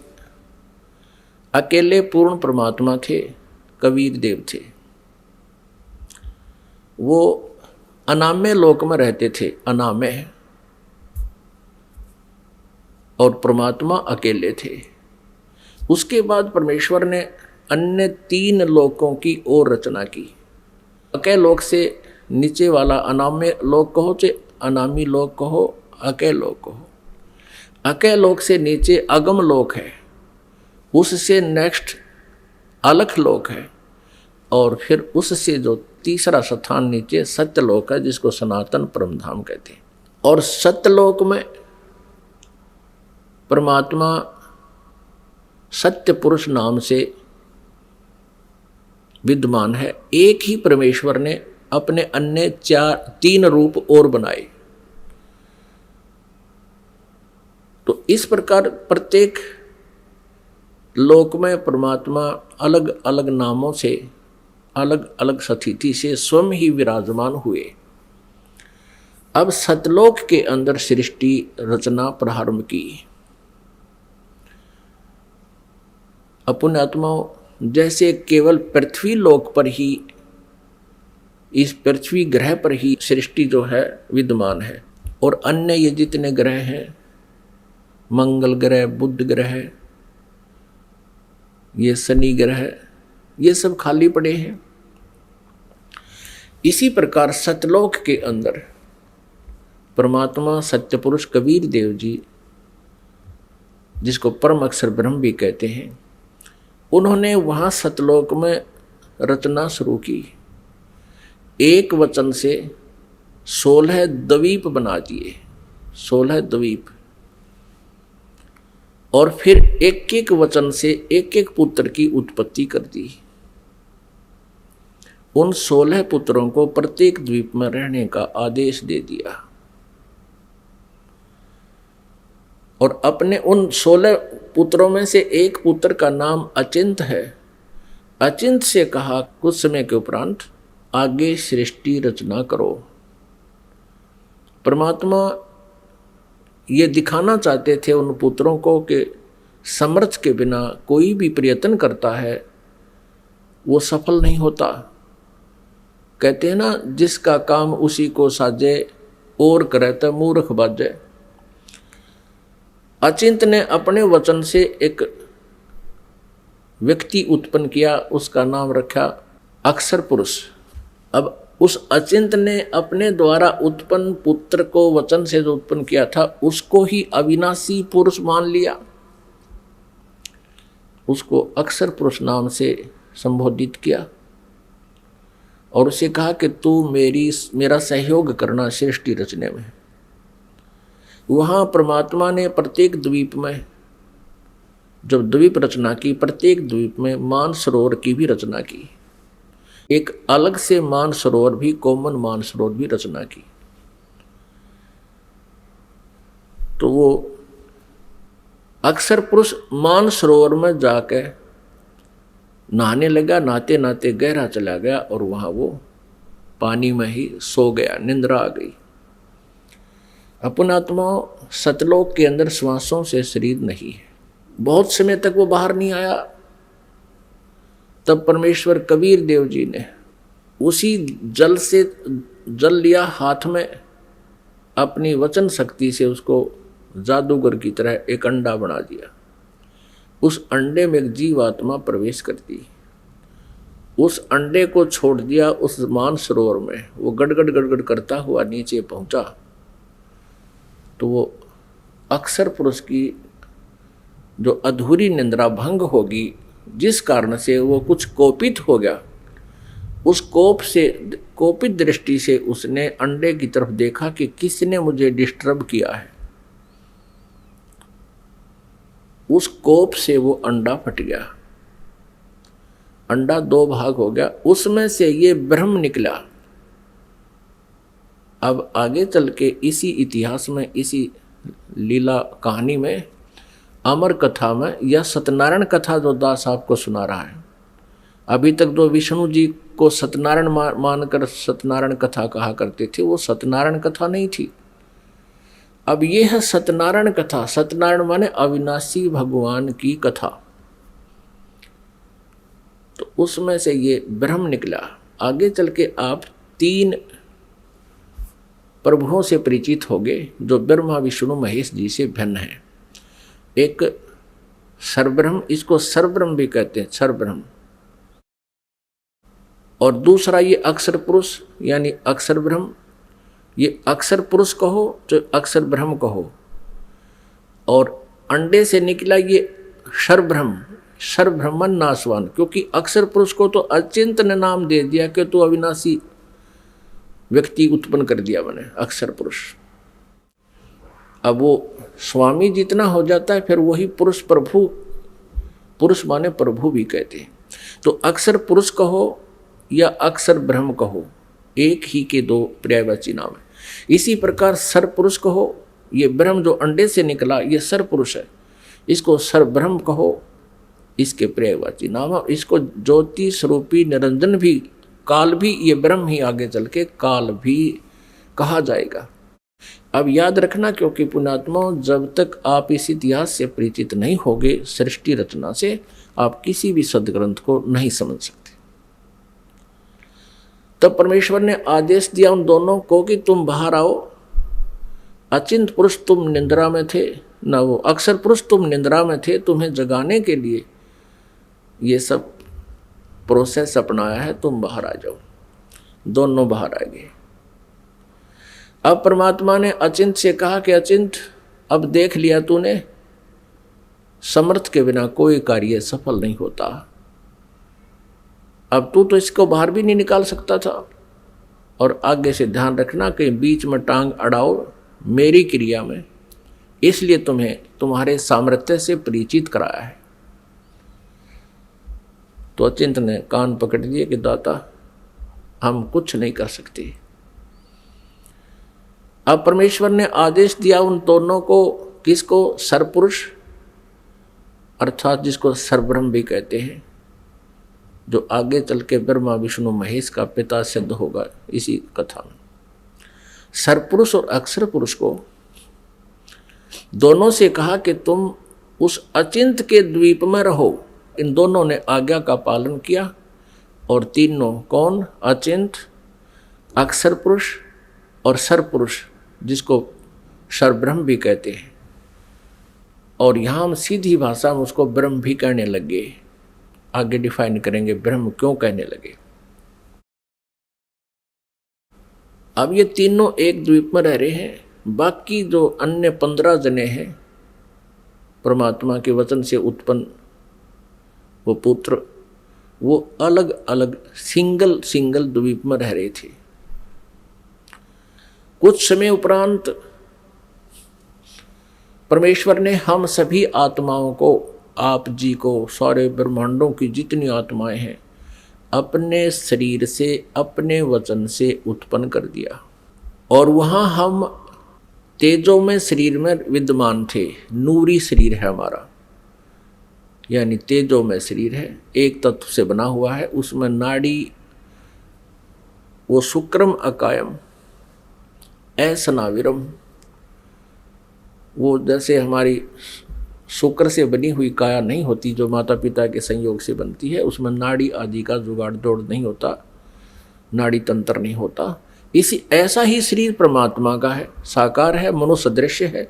अकेले पूर्ण परमात्मा थे, कबीर देव थे। वो अनामय लोक में रहते थे, अनामय, और परमात्मा अकेले थे। उसके बाद परमेश्वर ने अन्य 3 लोकों की और रचना की। अकय लोक से नीचे वाला अनाम्य लोक कहो चाहे अनामी लोक कहो, अकय लोक कहो। अकय लोक से नीचे अगम लोक है, उससे नेक्स्ट अलख लोक है, और फिर उससे जो तीसरा स्थान नीचे सत्यलोक है, जिसको सनातन परमधाम कहते हैं। और सत्यलोक में परमात्मा सत्य पुरुष नाम से विद्यमान है। एक ही परमेश्वर ने अपने अन्य 3 रूप और बनाए। तो इस प्रकार प्रत्येक लोक में परमात्मा अलग अलग नामों से, अलग अलग स्थिति से स्वयं ही विराजमान हुए। अब सतलोक के अंदर सृष्टि रचना प्रारंभ की। पुण्यात्माओं, जैसे केवल पृथ्वी लोक पर ही, इस पृथ्वी ग्रह पर ही सृष्टि जो है विद्यमान है, और अन्य ये जितने ग्रह हैं, मंगल ग्रह, बुध ग्रह, ये शनि ग्रह, ये सब खाली पड़े हैं। इसी प्रकार सतलोक के अंदर परमात्मा सत्य पुरुष कबीर देव जी, जिसको परम अक्षर ब्रह्म भी कहते हैं, उन्होंने वहाँ सतलोक में रचना शुरू की। एक वचन से 16 द्वीप बना दिए, 16 द्वीप, और फिर एक एक वचन से एक एक पुत्र की उत्पत्ति कर दी। उन 16 पुत्रों को प्रत्येक द्वीप में रहने का आदेश दे दिया और अपने उन 16 पुत्रों में से एक पुत्र का नाम अचिंत है। अचिंत से कहा कुछ समय के उपरांत आगे सृष्टि रचना करो। परमात्मा ये दिखाना चाहते थे उन पुत्रों को कि समर्थ के बिना कोई भी प्रयत्न करता है वो सफल नहीं होता। कहते हैं ना, जिसका काम उसी को साजे और करे तो मूर्ख बाजे। अचिंत ने अपने वचन से एक व्यक्ति उत्पन्न किया, उसका नाम रखा अक्षर पुरुष। अब उस अचिंत ने अपने द्वारा उत्पन्न पुत्र को वचन से जो उत्पन्न किया था उसको ही अविनाशी पुरुष मान लिया, उसको अक्षर पुरुष नाम से संबोधित किया और उसे कहा कि तू मेरा सहयोग करना सृष्टि रचने में। वहाँ परमात्मा ने प्रत्येक द्वीप में जब द्वीप रचना की, प्रत्येक द्वीप में मानसरोवर की भी रचना की, एक अलग से मानसरोवर भी, कॉमन मानसरोवर भी रचना की। तो वो अक्षर पुरुष मानसरोवर में जाके नहाने लगा, नहाते नहाते गहरा चला गया और वहां वो पानी में ही सो गया, निंद्रा आ गई। अपनात्मा सतलोक के अंदर श्वासों से शरीर नहीं है। बहुत समय तक वो बाहर नहीं आया। तब परमेश्वर कबीर देव जी ने उसी जल से जल लिया हाथ में, अपनी वचन शक्ति से उसको जादूगर की तरह एक अंडा बना दिया। उस अंडे में एक जीवात्मा प्रवेश करती, उस अंडे को छोड़ दिया उस मानसरोवर में। वो गड़गड़ गड़गड़ करता हुआ नीचे पहुंचा तो वो अक्षर पुरुष की जो अधूरी निंद्रा भंग होगी, जिस कारण से वो कुछ कोपित हो गया, उस कोपित दृष्टि से उसने अंडे की तरफ देखा कि किसने मुझे डिस्टर्ब किया है। उस कोप से वो अंडा फट गया, अंडा 2 भाग हो गया, उसमें से ये ब्रह्म निकला। अब आगे चल के इसी इतिहास में, इसी लीला कहानी में, अमर कथा में या सत्यनारायण कथा जो दास आपको सुना रहा है, अभी तक जो विष्णु जी को सत्यनारायण मानकर सत्यनारायण कथा कहा करते थे, वो सत्यनारायण कथा नहीं थी। अब ये है सत्यनारायण कथा। सत्यनारायण माने अविनाशी भगवान की कथा। तो उसमें से ये ब्रह्म निकला। आगे चल के आप 3 प्रभुओं से परिचित होंगे जो ब्रह्मा विष्णु महेश जी से भिन्न है। एक सर्वब्रह्म, इसको सर्वब्रह्म भी कहते हैं, सर्वब्रह्म। और दूसरा ये अक्षर पुरुष यानी अक्षर ब्रह्म। ये अक्षर पुरुष कहो तो अक्षर ब्रह्म कहो। और अंडे से निकला ये सर्वब्रह्म, सर्वब्रह्मन नाशवान, क्योंकि अक्षर पुरुष को तो अचिंत ने नाम दे दिया कि तू अविनाशी व्यक्ति उत्पन्न कर दिया मैंने, अक्षर पुरुष। अब वो स्वामी जितना हो जाता है फिर वही पुरुष प्रभु, पुरुष माने प्रभु भी कहते हैं। तो अक्षर पुरुष कहो या अक्षर ब्रह्म कहो, एक ही के 2 पर्यायवाची नाम है। इसी प्रकार सर पुरुष कहो, ये ब्रह्म जो अंडे से निकला ये सर पुरुष है, इसको सर ब्रह्म कहो, इसके पर्यायवाची नाम है। इसको ज्योति स्वरूपी निरंजन भी, काल भी, ये ब्रह्म ही आगे चल के काल भी कहा जाएगा। अब याद रखना, क्योंकि पुण्यात्मा जब तक आप इस इतिहास से परिचित नहीं होगे, सृष्टि रचना से, आप किसी भी सदग्रंथ को नहीं समझ सकते। तब परमेश्वर ने आदेश दिया उन दोनों को कि तुम बाहर आओ। अचिंत पुरुष तुम निंद्रा में थे, न वो अक्षर पुरुष तुम निंद्रा में थे, तुम्हें जगाने के लिए ये सब प्रोसेस अपनाया है, तुम बाहर आ जाओ। दोनों बाहर आ गए। अब परमात्मा ने अचिंत से कहा कि अचिंत, अब देख लिया तूने, समर्थ के बिना कोई कार्य सफल नहीं होता। अब तू तो इसको बाहर भी नहीं निकाल सकता था, और आगे से ध्यान रखना कि बीच में टांग अड़ाओ मेरी क्रिया में, इसलिए तुम्हें तुम्हारे सामर्थ्य से परिचित कराया है। तो अचिंत ने कान पकड़ दिए कि दाता हम कुछ नहीं कर सकते। अब परमेश्वर ने आदेश दिया उन दोनों को, किसको? सरपुरुष अर्थात जिसको सरब्रह्म भी कहते हैं, जो आगे चल के ब्रह्मा विष्णु महेश का पिता सिद्ध होगा इसी कथा में। सरपुरुष और अक्षर पुरुष को दोनों से कहा कि तुम उस अचिंत के द्वीप में रहो। इन दोनों ने आज्ञा का पालन किया और तीनों कौन? अचिंत, अक्षर पुरुष और सरपुरुष, जिसको सरब्रह्म भी कहते हैं। और यहाँ हम सीधी भाषा में उसको ब्रह्म भी कहने लगे। आगे डिफाइन करेंगे ब्रह्म क्यों कहने लगे। अब ये तीनों एक द्वीप में रह रहे हैं। बाकी जो अन्य 15 जने हैं परमात्मा के वचन से उत्पन्न वो पुत्र, वो अलग अलग सिंगल द्वीप में रह रहे थे। कुछ समय उपरांत परमेश्वर ने हम सभी आत्माओं को, आप जी को, सारे ब्रह्मांडों की जितनी आत्माएं हैं, अपने शरीर से, अपने वचन से उत्पन्न कर दिया। और वहाँ हम तेजो में शरीर में विद्यमान थे। नूरी शरीर है हमारा, यानी तेजो में शरीर है, एक तत्व से बना हुआ है। उसमें नाड़ी वो शुक्रम अकायम असनाविरम, वो जैसे हमारी शुक्र से बनी हुई काया नहीं होती जो माता पिता के संयोग से बनती है, उसमें नाड़ी आदि का जुगाड़ दौड़ नहीं होता, नाड़ी तंत्र नहीं होता। इसी ऐसा ही शरीर परमात्मा का है, साकार है, मनुष्य दृश्य है,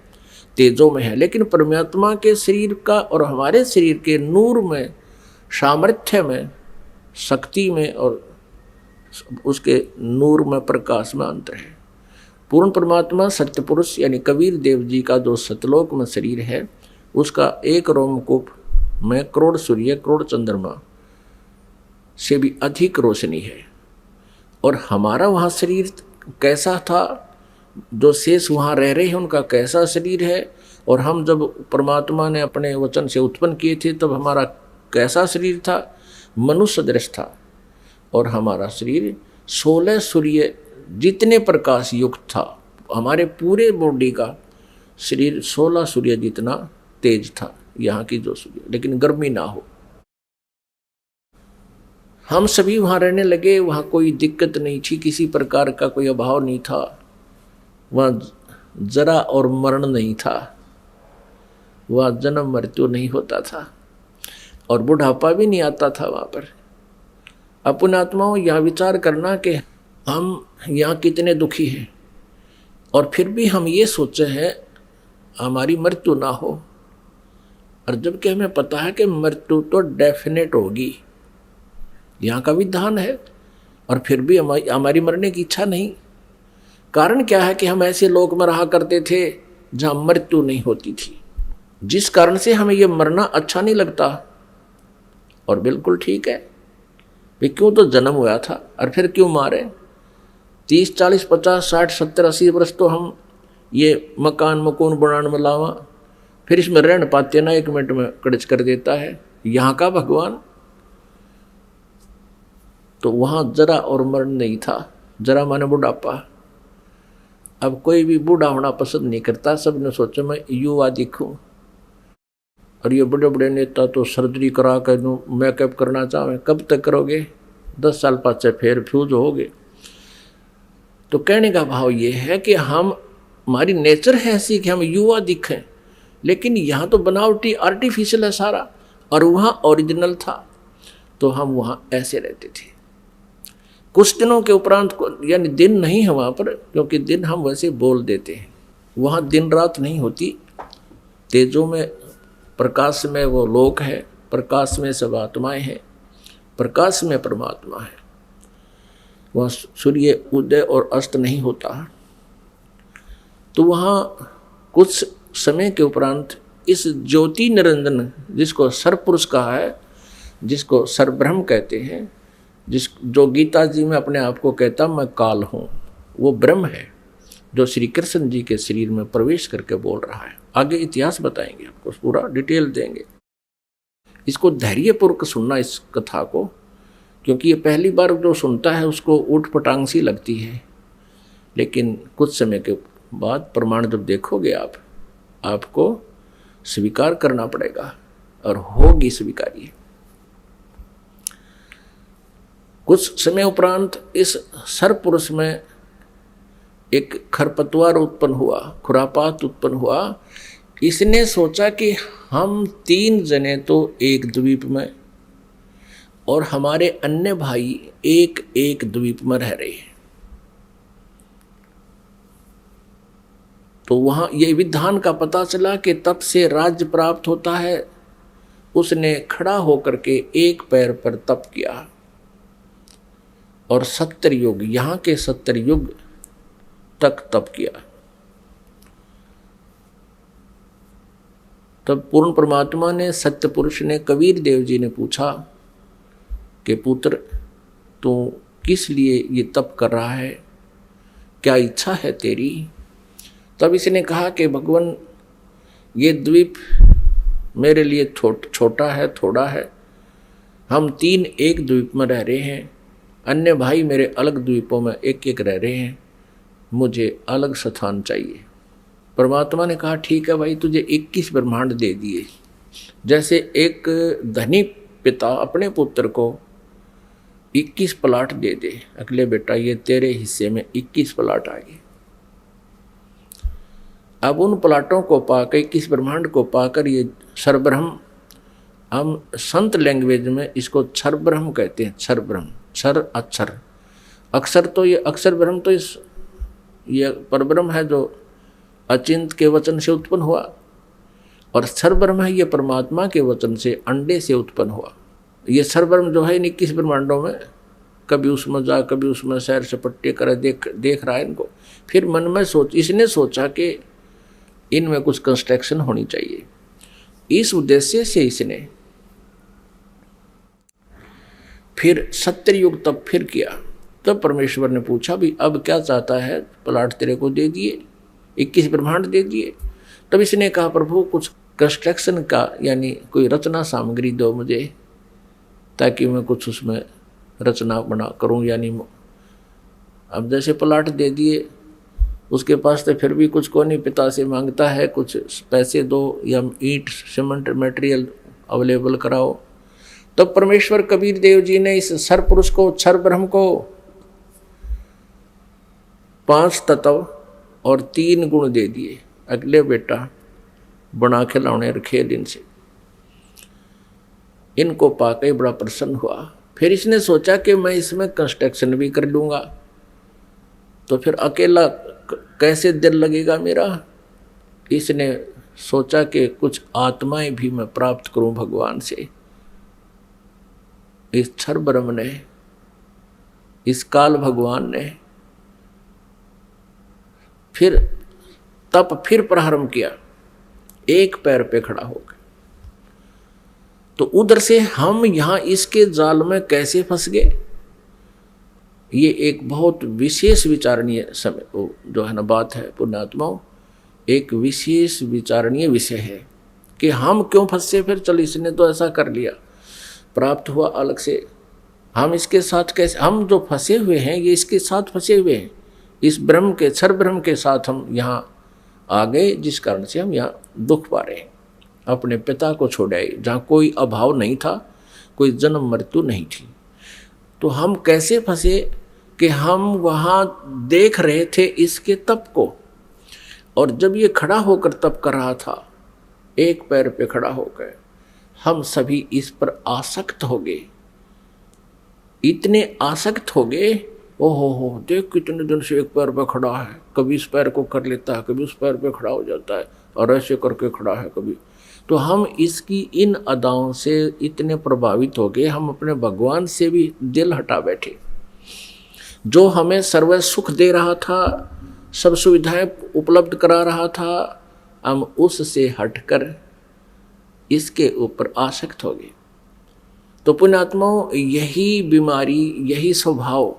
तेजो में है। लेकिन परमात्मा के शरीर का और हमारे शरीर के नूर में, सामर्थ्य में, शक्ति में और उसके नूर में, प्रकाश में अंतर है। पूर्ण परमात्मा सत्य पुरुष यानी कबीर देव जी का जो सतलोक में शरीर है, उसका एक रोमकूप में करोड़ सूर्य, करोड़ चंद्रमा से भी अधिक रोशनी है। और हमारा वहाँ शरीर कैसा था, जो शेष वहाँ रह रहे हैं उनका कैसा शरीर है, और हम जब परमात्मा ने अपने वचन से उत्पन्न किए थे तब हमारा कैसा शरीर था? मनुष्य दृश्य था। और हमारा शरीर 16 सूर्य जितने प्रकाश युक्त था। हमारे पूरे बॉडी का शरीर 16 सूर्य जितना तेज था, यहाँ की जो सूर्य, लेकिन गर्मी ना हो। हम सभी वहाँ रहने लगे। वहाँ कोई दिक्कत नहीं थी, किसी प्रकार का कोई अभाव नहीं था। वहाँ जरा और मरण नहीं था, वहाँ जन्म मृत्यु नहीं होता था, और बुढ़ापा भी नहीं आता था वहाँ पर। अपने आत्माओं यह विचार करना कि हम यहाँ कितने दुखी हैं, और फिर भी हम ये सोचे हैं हमारी मृत्यु ना हो। और जबकि हमें पता है कि मृत्यु तो डेफिनेट होगी, यहाँ का विधान है, और फिर भी हमारी मरने की इच्छा नहीं। कारण क्या है कि हम ऐसे लोक में रहा करते थे जहाँ मृत्यु नहीं होती थी, जिस कारण से हमें ये मरना अच्छा नहीं लगता। और बिल्कुल ठीक है, वे क्यों तो जन्म हुआ था, और फिर क्यों मारे? 30, 40, 50, 60, 70, 80 वर्ष तो हम ये मकान मकून बनाने में लावा, फिर इसमें रहने पाते ना, 1 मिनट में कड़च कर देता है यहाँ का भगवान। तो वहाँ जरा और मरण नहीं था, जरा माने बुढ़ापा। अब कोई भी बूढ़ा होना पसंद नहीं करता, सबने सोचा मैं युवा दिखूं। और ये बड़े बड़े नेता तो सर्जरी करा कर मेकअप करना चाहें, कब तक करोगे? 10 साल पाछे फिर फ्यूज होगे। तो कहने का भाव ये है कि हमारी नेचर है ऐसी कि हम युवा दिखें, लेकिन यहाँ तो बनावटी आर्टिफिशियल है सारा, और वहाँ ओरिजिनल था। तो हम वहाँ ऐसे रहते थे। कुछ दिनों के उपरांत, यानी दिन नहीं है वहाँ पर, क्योंकि दिन हम वैसे बोल देते हैं, वहाँ दिन रात नहीं होती। तेजों में, प्रकाश में वो लोक है, प्रकाश में सब आत्माएं हैं, प्रकाश में परमात्मा है। वहाँ सूर्य उदय और अस्त नहीं होता। तो वहाँ कुछ समय के उपरांत इस ज्योति निरंजन, जिसको सरपुरुष कहा है, जिसको सरब्रह्म कहते हैं, जो गीता जी में अपने आप को कहता मैं काल हूँ, वो ब्रह्म है जो श्री कृष्ण जी के शरीर में प्रवेश करके बोल रहा है। आगे इतिहास बताएंगे, आपको पूरा डिटेल देंगे। इसको धैर्यपूर्वक सुनना, इस कथा को, क्योंकि ये पहली बार जो सुनता है उसको ऊट पटांग सी लगती है, लेकिन कुछ समय के बाद प्रमाण जब देखोगे आपको स्वीकार करना पड़ेगा और होगी स्वीकार्य। कुछ समय उपरांत इस सरपुरुष में एक खरपतवार उत्पन्न हुआ, खुरापात उत्पन्न हुआ। इसने सोचा कि हम 3 जने तो एक द्वीप में और हमारे अन्य भाई एक एक द्वीप में रह रहे हैं, तो वहां ये विधान का पता चला कि तप से राज्य प्राप्त होता है। उसने खड़ा होकर के एक पैर पर तप किया और 70 युग, यहां के 70 युग तक तप किया। तब पूर्ण परमात्मा ने, सत्य पुरुष ने, कबीर देव जी ने पूछा कि पुत्र तू किस लिए ये तप कर रहा है, क्या इच्छा है तेरी? तब इसने कहा कि भगवान ये द्वीप मेरे लिए छोटा है, थोड़ा है। हम 3 एक द्वीप में रह रहे हैं, अन्य भाई मेरे अलग द्वीपों में एक एक रह रहे हैं, मुझे अलग स्थान चाहिए। परमात्मा ने कहा ठीक है भाई, तुझे 21 ब्रह्मांड दे दिए। जैसे एक धनी पिता अपने पुत्र को 21 प्लाट दे दे, अगले बेटा ये तेरे हिस्से में 21 प्लाट आए। अब उन प्लाटों को पाकर, 21 ब्रह्मांड को पाकर, ये क्षरब्रह्म, हम संत लैंग्वेज में इसको क्षर ब्रह्म कहते हैं। क्षर ब्रह्म, क्षर अक्षर, अक्षर तो ये अक्षर ब्रह्म तो ये परब्रह्म है जो अचिंत के वचन से उत्पन्न हुआ, और क्षर ब्रह्म है ये परमात्मा के वचन से, अंडे से उत्पन्न हुआ। ये क्षर ब्रह्म जो है 21 ब्रह्मांडों में, कभी उसमें जा कभी उसमें सैर सपट्टे करे, देख रहा है इनको। फिर मन में इसने सोचा कि इनमें कुछ कंस्ट्रक्शन होनी चाहिए। इस उद्देश्य से इसने फिर 70 युग तब फिर किया। तब परमेश्वर ने पूछा भी अब क्या चाहता है? प्लाट तेरे को दे दिए, 21 ब्रह्मांड दे दिए। तब इसने कहा प्रभु कुछ कंस्ट्रक्शन का, यानी कोई रचना सामग्री दो मुझे, ताकि मैं कुछ उसमें रचना बना करूं। यानी अब जैसे प्लाट दे दिए, उसके पास तो फिर भी कुछ को नहीं, पिता से मांगता है कुछ पैसे दो या ईंट सीमेंट मटेरियल अवेलेबल कराओ। तब परमेश्वर कबीर देव जी ने इस सरपुरुष को, क्षर ब्रह्म को 5 तत्व और 3 गुण दे दिए। अगले बेटा बना खिलौने रखे दिन से, इनको पाकर बड़ा प्रसन्न हुआ। फिर इसने सोचा कि मैं इसमें कंस्ट्रक्शन भी कर लूंगा, तो फिर अकेला कैसे दिल लगेगा मेरा। इसने सोचा कि कुछ आत्माएं भी मैं प्राप्त करूं भगवान से। इस क्षर ब्रह्म ने, इस काल भगवान ने फिर तप फिर प्रारंभ किया, एक पैर पे खड़ा हो गया। तो उधर से हम यहां इसके जाल में कैसे फंस गए, ये एक बहुत विशेष विचारणीय समय जो है ना बात है पुण्यात्माओं, एक विशेष विचारणीय विषय है कि हम क्यों फंसे। फिर चल इसने तो ऐसा कर लिया, प्राप्त हुआ अलग से, हम इसके साथ कैसे, हम जो फंसे हुए हैं ये इसके साथ फंसे हुए हैं, इस ब्रह्म के, क्षर ब्रह्म के साथ हम यहाँ आ गए, जिस कारण से हम यहाँ दुख पा रहे हैं। अपने पिता को छोड़ आए जहाँ कोई अभाव नहीं था, कोई जन्म मृत्यु नहीं थी। तो हम कैसे फंसे कि हम वहाँ देख रहे थे इसके तप को, और जब ये खड़ा होकर तप कर रहा था, एक पैर पे खड़ा होकर, हम सभी इस पर आसक्त हो गए। इतने आसक्त हो गए, ओहो देख कितने दिन से एक पैर पे खड़ा है, कभी इस पैर को कर लेता है, कभी उस पैर पे खड़ा हो जाता है, और ऐसे करके खड़ा है कभी। तो हम इसकी इन अदाओं से इतने प्रभावित हो गए, हम अपने भगवान से भी दिल हटा बैठे। जो हमें सर्व सुख दे रहा था, सब सुविधाएं उपलब्ध करा रहा था, हम उससे हटकर इसके ऊपर आसक्त हो गए। तो पुण्यात्माओं, यही बीमारी, यही स्वभाव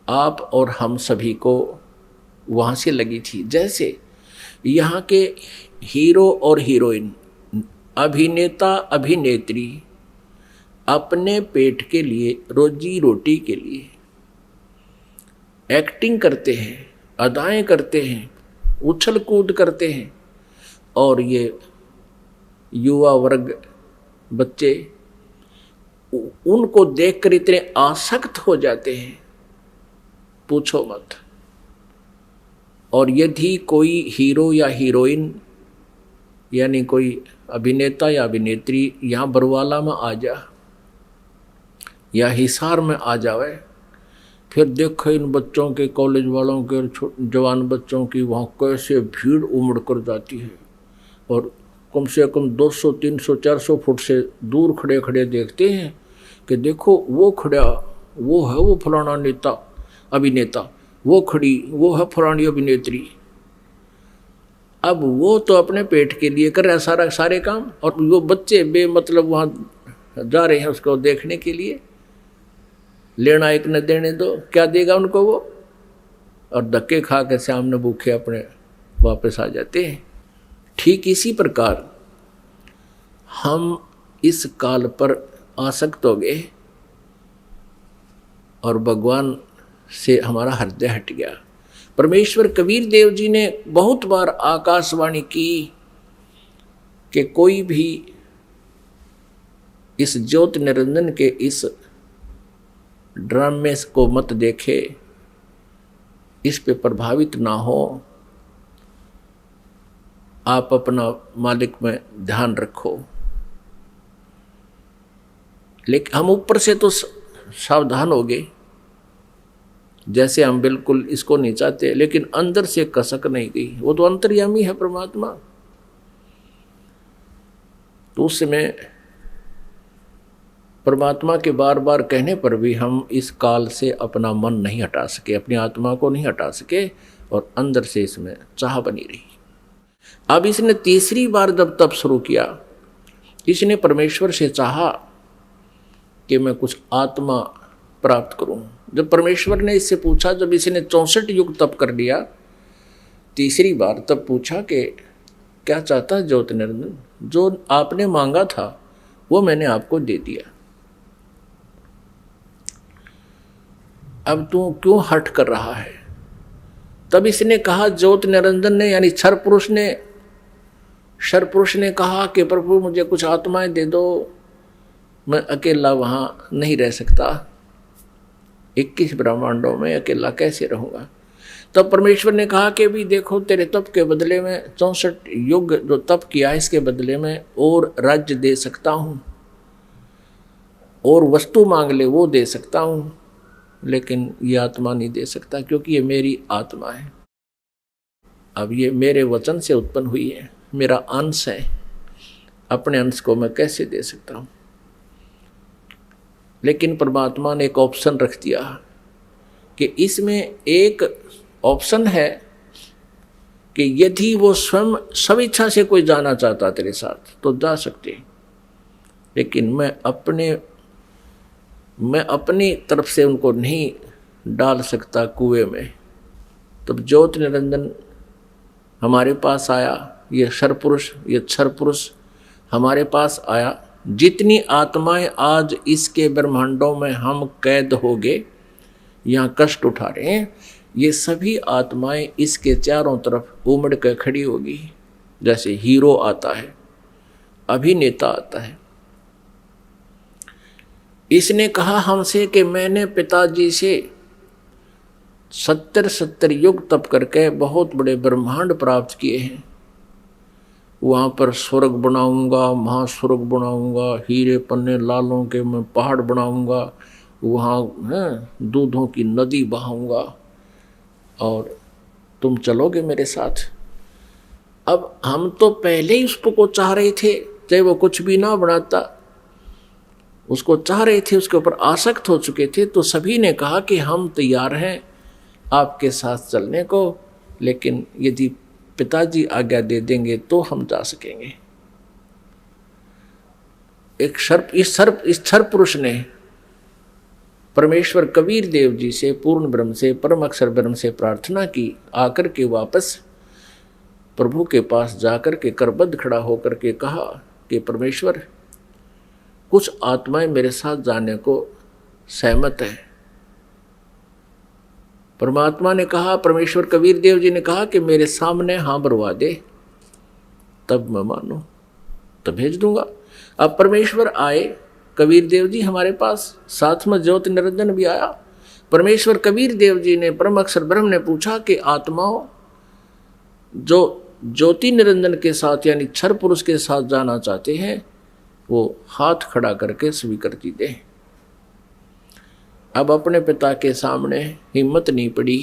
आप और हम सभी को वहाँ से लगी थी। जैसे यहाँ के हीरो और हीरोइन, अभिनेता अभिनेत्री, अपने पेट के लिए, रोजी रोटी के लिए एक्टिंग करते हैं, अदाएं करते हैं, उछल कूद करते हैं, और ये युवा वर्ग बच्चे उनको देखकर इतने आसक्त हो जाते हैं, पूछो मत। और यदि कोई हीरो या हीरोइन यानी कोई अभिनेता या अभिनेत्री यहाँ बरवाला में आ जा या हिसार में आ जावे, फिर देखो इन बच्चों के, कॉलेज वालों के, जवान बच्चों की वहाँ कैसे भीड़ उमड़ कर जाती है, और कम से कम 200, 300, 400 फुट से दूर खड़े खड़े देखते हैं कि देखो वो खड़ा, वो है वो फलाना नेता अभिनेता, वो खड़ी, वो है फलानी अभिनेत्री। अब वो तो अपने पेट के लिए कर रहा है सारे काम, और वो बच्चे बेमतलब वहाँ जा रहे हैं उसको देखने के लिए। लेना एक न देने दो, क्या देगा उनको वो, और धक्के खा के सामने भूखे अपने वापस आ जाते हैं। ठीक इसी प्रकार हम इस काल पर आसक्त हो गए और भगवान से हमारा हृदय हट गया। परमेश्वर कबीर देव जी ने बहुत बार आकाशवाणी की कि कोई भी इस ज्योति निरंजन के इस ड्रामे को मत देखे, इस पे प्रभावित ना हो, आप अपना मालिक में ध्यान रखो। लेकिन हम ऊपर से तो सावधान हो गए, जैसे हम बिल्कुल इसको नहीं चाहते, लेकिन अंदर से कसक नहीं गई। वो तो अंतर्यामी है परमात्मा। तो उस समय परमात्मा के बार बार कहने पर भी हम इस काल से अपना मन नहीं हटा सके, अपनी आत्मा को नहीं हटा सके, और अंदर से इसमें चाह बनी रही। अब इसने तीसरी बार जब तप शुरू किया, इसने परमेश्वर से चाहा कि मैं कुछ आत्मा प्राप्त करूं। जब परमेश्वर ने इससे पूछा, जब इसने 64 युग तप कर लिया, तीसरी बार तब पूछा कि क्या चाहता है ज्योति निरंजन, जो आपने मांगा था वो मैंने आपको दे दिया, अब तू क्यों हट कर रहा है। तब इसने कहा, ज्योति निरंजन ने यानी क्षर पुरुष ने कहा कि प्रभु मुझे कुछ आत्माएं दे दो, मैं अकेला वहां नहीं रह सकता, 21 ब्रह्मांडों में अकेला कैसे रहूंगा। तब परमेश्वर ने कहा कि भी देखो, तेरे तप के बदले में 64 युग जो तप किया, इसके बदले में और राज्य दे सकता हूं, और वस्तु मांग ले वो दे सकता हूं, लेकिन ये आत्मा नहीं दे सकता, क्योंकि ये मेरी आत्मा है। अब ये मेरे वचन से उत्पन्न हुई है, मेरा अंश है, अपने अंश को मैं कैसे दे सकता हूं। लेकिन परमात्मा ने एक ऑप्शन रख दिया कि इसमें एक ऑप्शन है कि यदि वो स्वयं स्वेच्छा से कोई जाना चाहता तेरे साथ तो जा सकते, लेकिन मैं अपनी तरफ से उनको नहीं डाल सकता कुएं में। तब ज्योति निरंजन हमारे पास आया, ये क्षर पुरुष हमारे पास आया। जितनी आत्माएं आज इसके ब्रह्मांडों में हम कैद हो गए, यहाँ कष्ट उठा रहे हैं, ये सभी आत्माएं इसके चारों तरफ उमड़ कर खड़ी होगी। जैसे हीरो आता है, अभिनेता आता है। इसने कहा हमसे कि मैंने पिताजी से 70 युग तप करके बहुत बड़े ब्रह्मांड प्राप्त किए हैं। वहाँ पर स्वर्ग बनाऊंगा, महास्वर्ग बनाऊंगा, हीरे पन्ने लालों के मैं पहाड़ बनाऊंगा, वहाँ दूधों की नदी बहाऊंगा, और तुम चलोगे मेरे साथ। अब हम तो पहले ही उसको चाह रहे थे, चाहे वो कुछ भी ना बनाता, उसको चाह रहे थे, उसके ऊपर आसक्त हो चुके थे। तो सभी ने कहा कि हम तैयार हैं आपके साथ चलने को, लेकिन यदि पिताजी आज्ञा दे देंगे तो हम जा सकेंगे। इस क्षर पुरुष ने परमेश्वर कबीर देव जी से, पूर्ण ब्रह्म से, परम अक्षर ब्रह्म से प्रार्थना की। आकर के वापस प्रभु के पास जाकर के करबद्ध खड़ा होकर के कहा कि परमेश्वर, कुछ आत्माएं मेरे साथ जाने को सहमत है। परमात्मा ने कहा, परमेश्वर कबीर देव जी ने कहा कि मेरे सामने हाँ भरवा दे, तब मैं मानूं, तब भेज दूंगा। अब परमेश्वर आए, कबीर देव जी हमारे पास, साथ में ज्योति निरंजन भी आया। परमेश्वर कबीर देव जी ने परम अक्षर ब्रह्म ने पूछा कि आत्माओं जो ज्योति निरंजन के साथ यानी क्षर पुरुष के साथ जाना चाहते हैं वो हाथ खड़ा करके स्वीकृति दें। अब अपने पिता के सामने हिम्मत नहीं पड़ी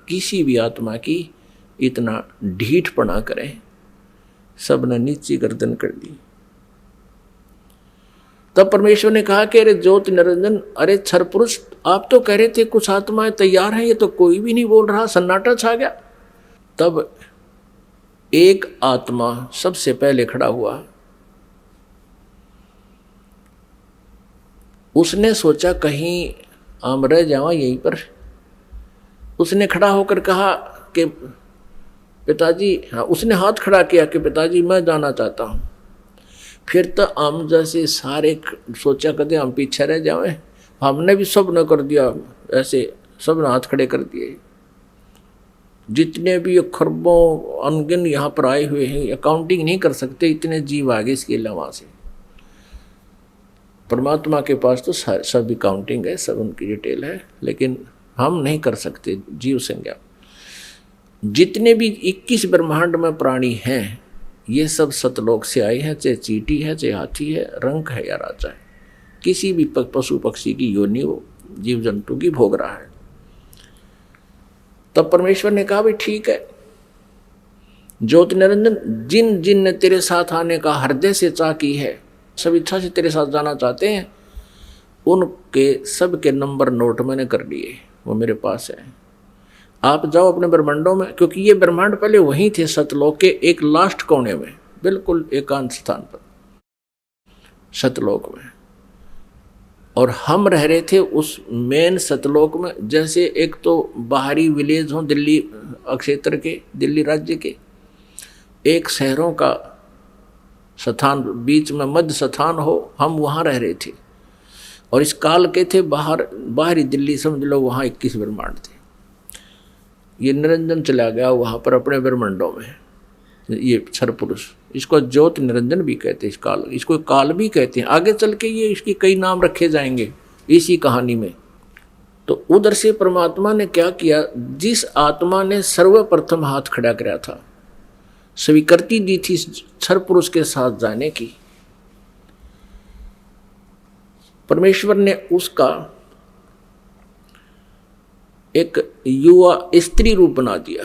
किसी भी आत्मा की इतना ढीठपना करें, सबने नीची गर्दन कर दी। तब परमेश्वर ने कहा कि अरे ज्योति निरंजन, अरे क्षर पुरुष, आप तो कह रहे थे कुछ आत्माएं तैयार हैं, ये तो कोई भी नहीं बोल रहा, सन्नाटा छा गया। तब एक आत्मा सबसे पहले खड़ा हुआ। उसने सोचा कहीं हम रह जावा यहीं पर। उसने खड़ा होकर कहा कि पिताजी, हाँ, उसने हाथ खड़ा किया कि पिताजी मैं जाना चाहता हूँ। फिर तो हम जैसे सारे सोचा कदे हम पीछे रह जाए, हमने भी सब न कर दिया, ऐसे सब ने हाथ खड़े कर दिए। जितने भी खरबों अनगिन यहाँ पर आए हुए हैं, अकाउंटिंग नहीं कर सकते, इतने जीव आगे इसके अलावा से। परमात्मा के पास तो सब अकाउंटिंग है, सब उनकी डिटेल है, लेकिन हम नहीं कर सकते जीव संज्ञा। जितने भी 21 ब्रह्मांड में प्राणी हैं ये सब सतलोक से आए हैं, चाहे चींटी है, चाहे हाथी है, रंक है या राजा है, किसी भी पशु पक्षी की योनि वो जीव जंतु की भोग रहा है। तब परमेश्वर ने कहा, भाई ठीक है ज्योति निरंजन, जिन जिन ने तेरे साथ आने का हृदय से चाह की है, सब इच्छा से तेरे साथ जाना चाहते हैं, उनके सब के नंबर नोट मैंने कर लिए, वो मेरे पास है। आप जाओ अपने ब्रह्मांडों में, क्योंकि ये ब्रह्मांड पहले वहीं थे सतलोक के एक लास्ट कोने में, बिल्कुल एकांत स्थान पर सतलोक में, और हम रह रहे थे उस मेन सतलोक में। जैसे एक तो बाहरी विलेज हो दिल्ली क्षेत्र के, दिल्ली राज्य के एक शहरों का स्थान, बीच में मध्य स्थान हो, हम वहाँ रह रहे थे। और इस काल के थे बाहरी दिल्ली, समझ लो वहाँ 21 ब्रह्मांड थे। ये निरंजन चला गया वहाँ पर अपने ब्रह्मांडों में, ये क्षर पुरुष, इसको ज्योति निरंजन भी कहते हैं, इस काल, इसको काल भी कहते हैं। आगे चल के ये इसके कई नाम रखे जाएंगे इसी कहानी में। तो उधर से परमात्मा ने क्या किया, जिस आत्मा ने सर्वप्रथम हाथ खड़ा कराया था, स्वीकृति दी थी क्षर पुरुष के साथ जाने की, परमेश्वर ने उसका एक युवा स्त्री रूप बना दिया।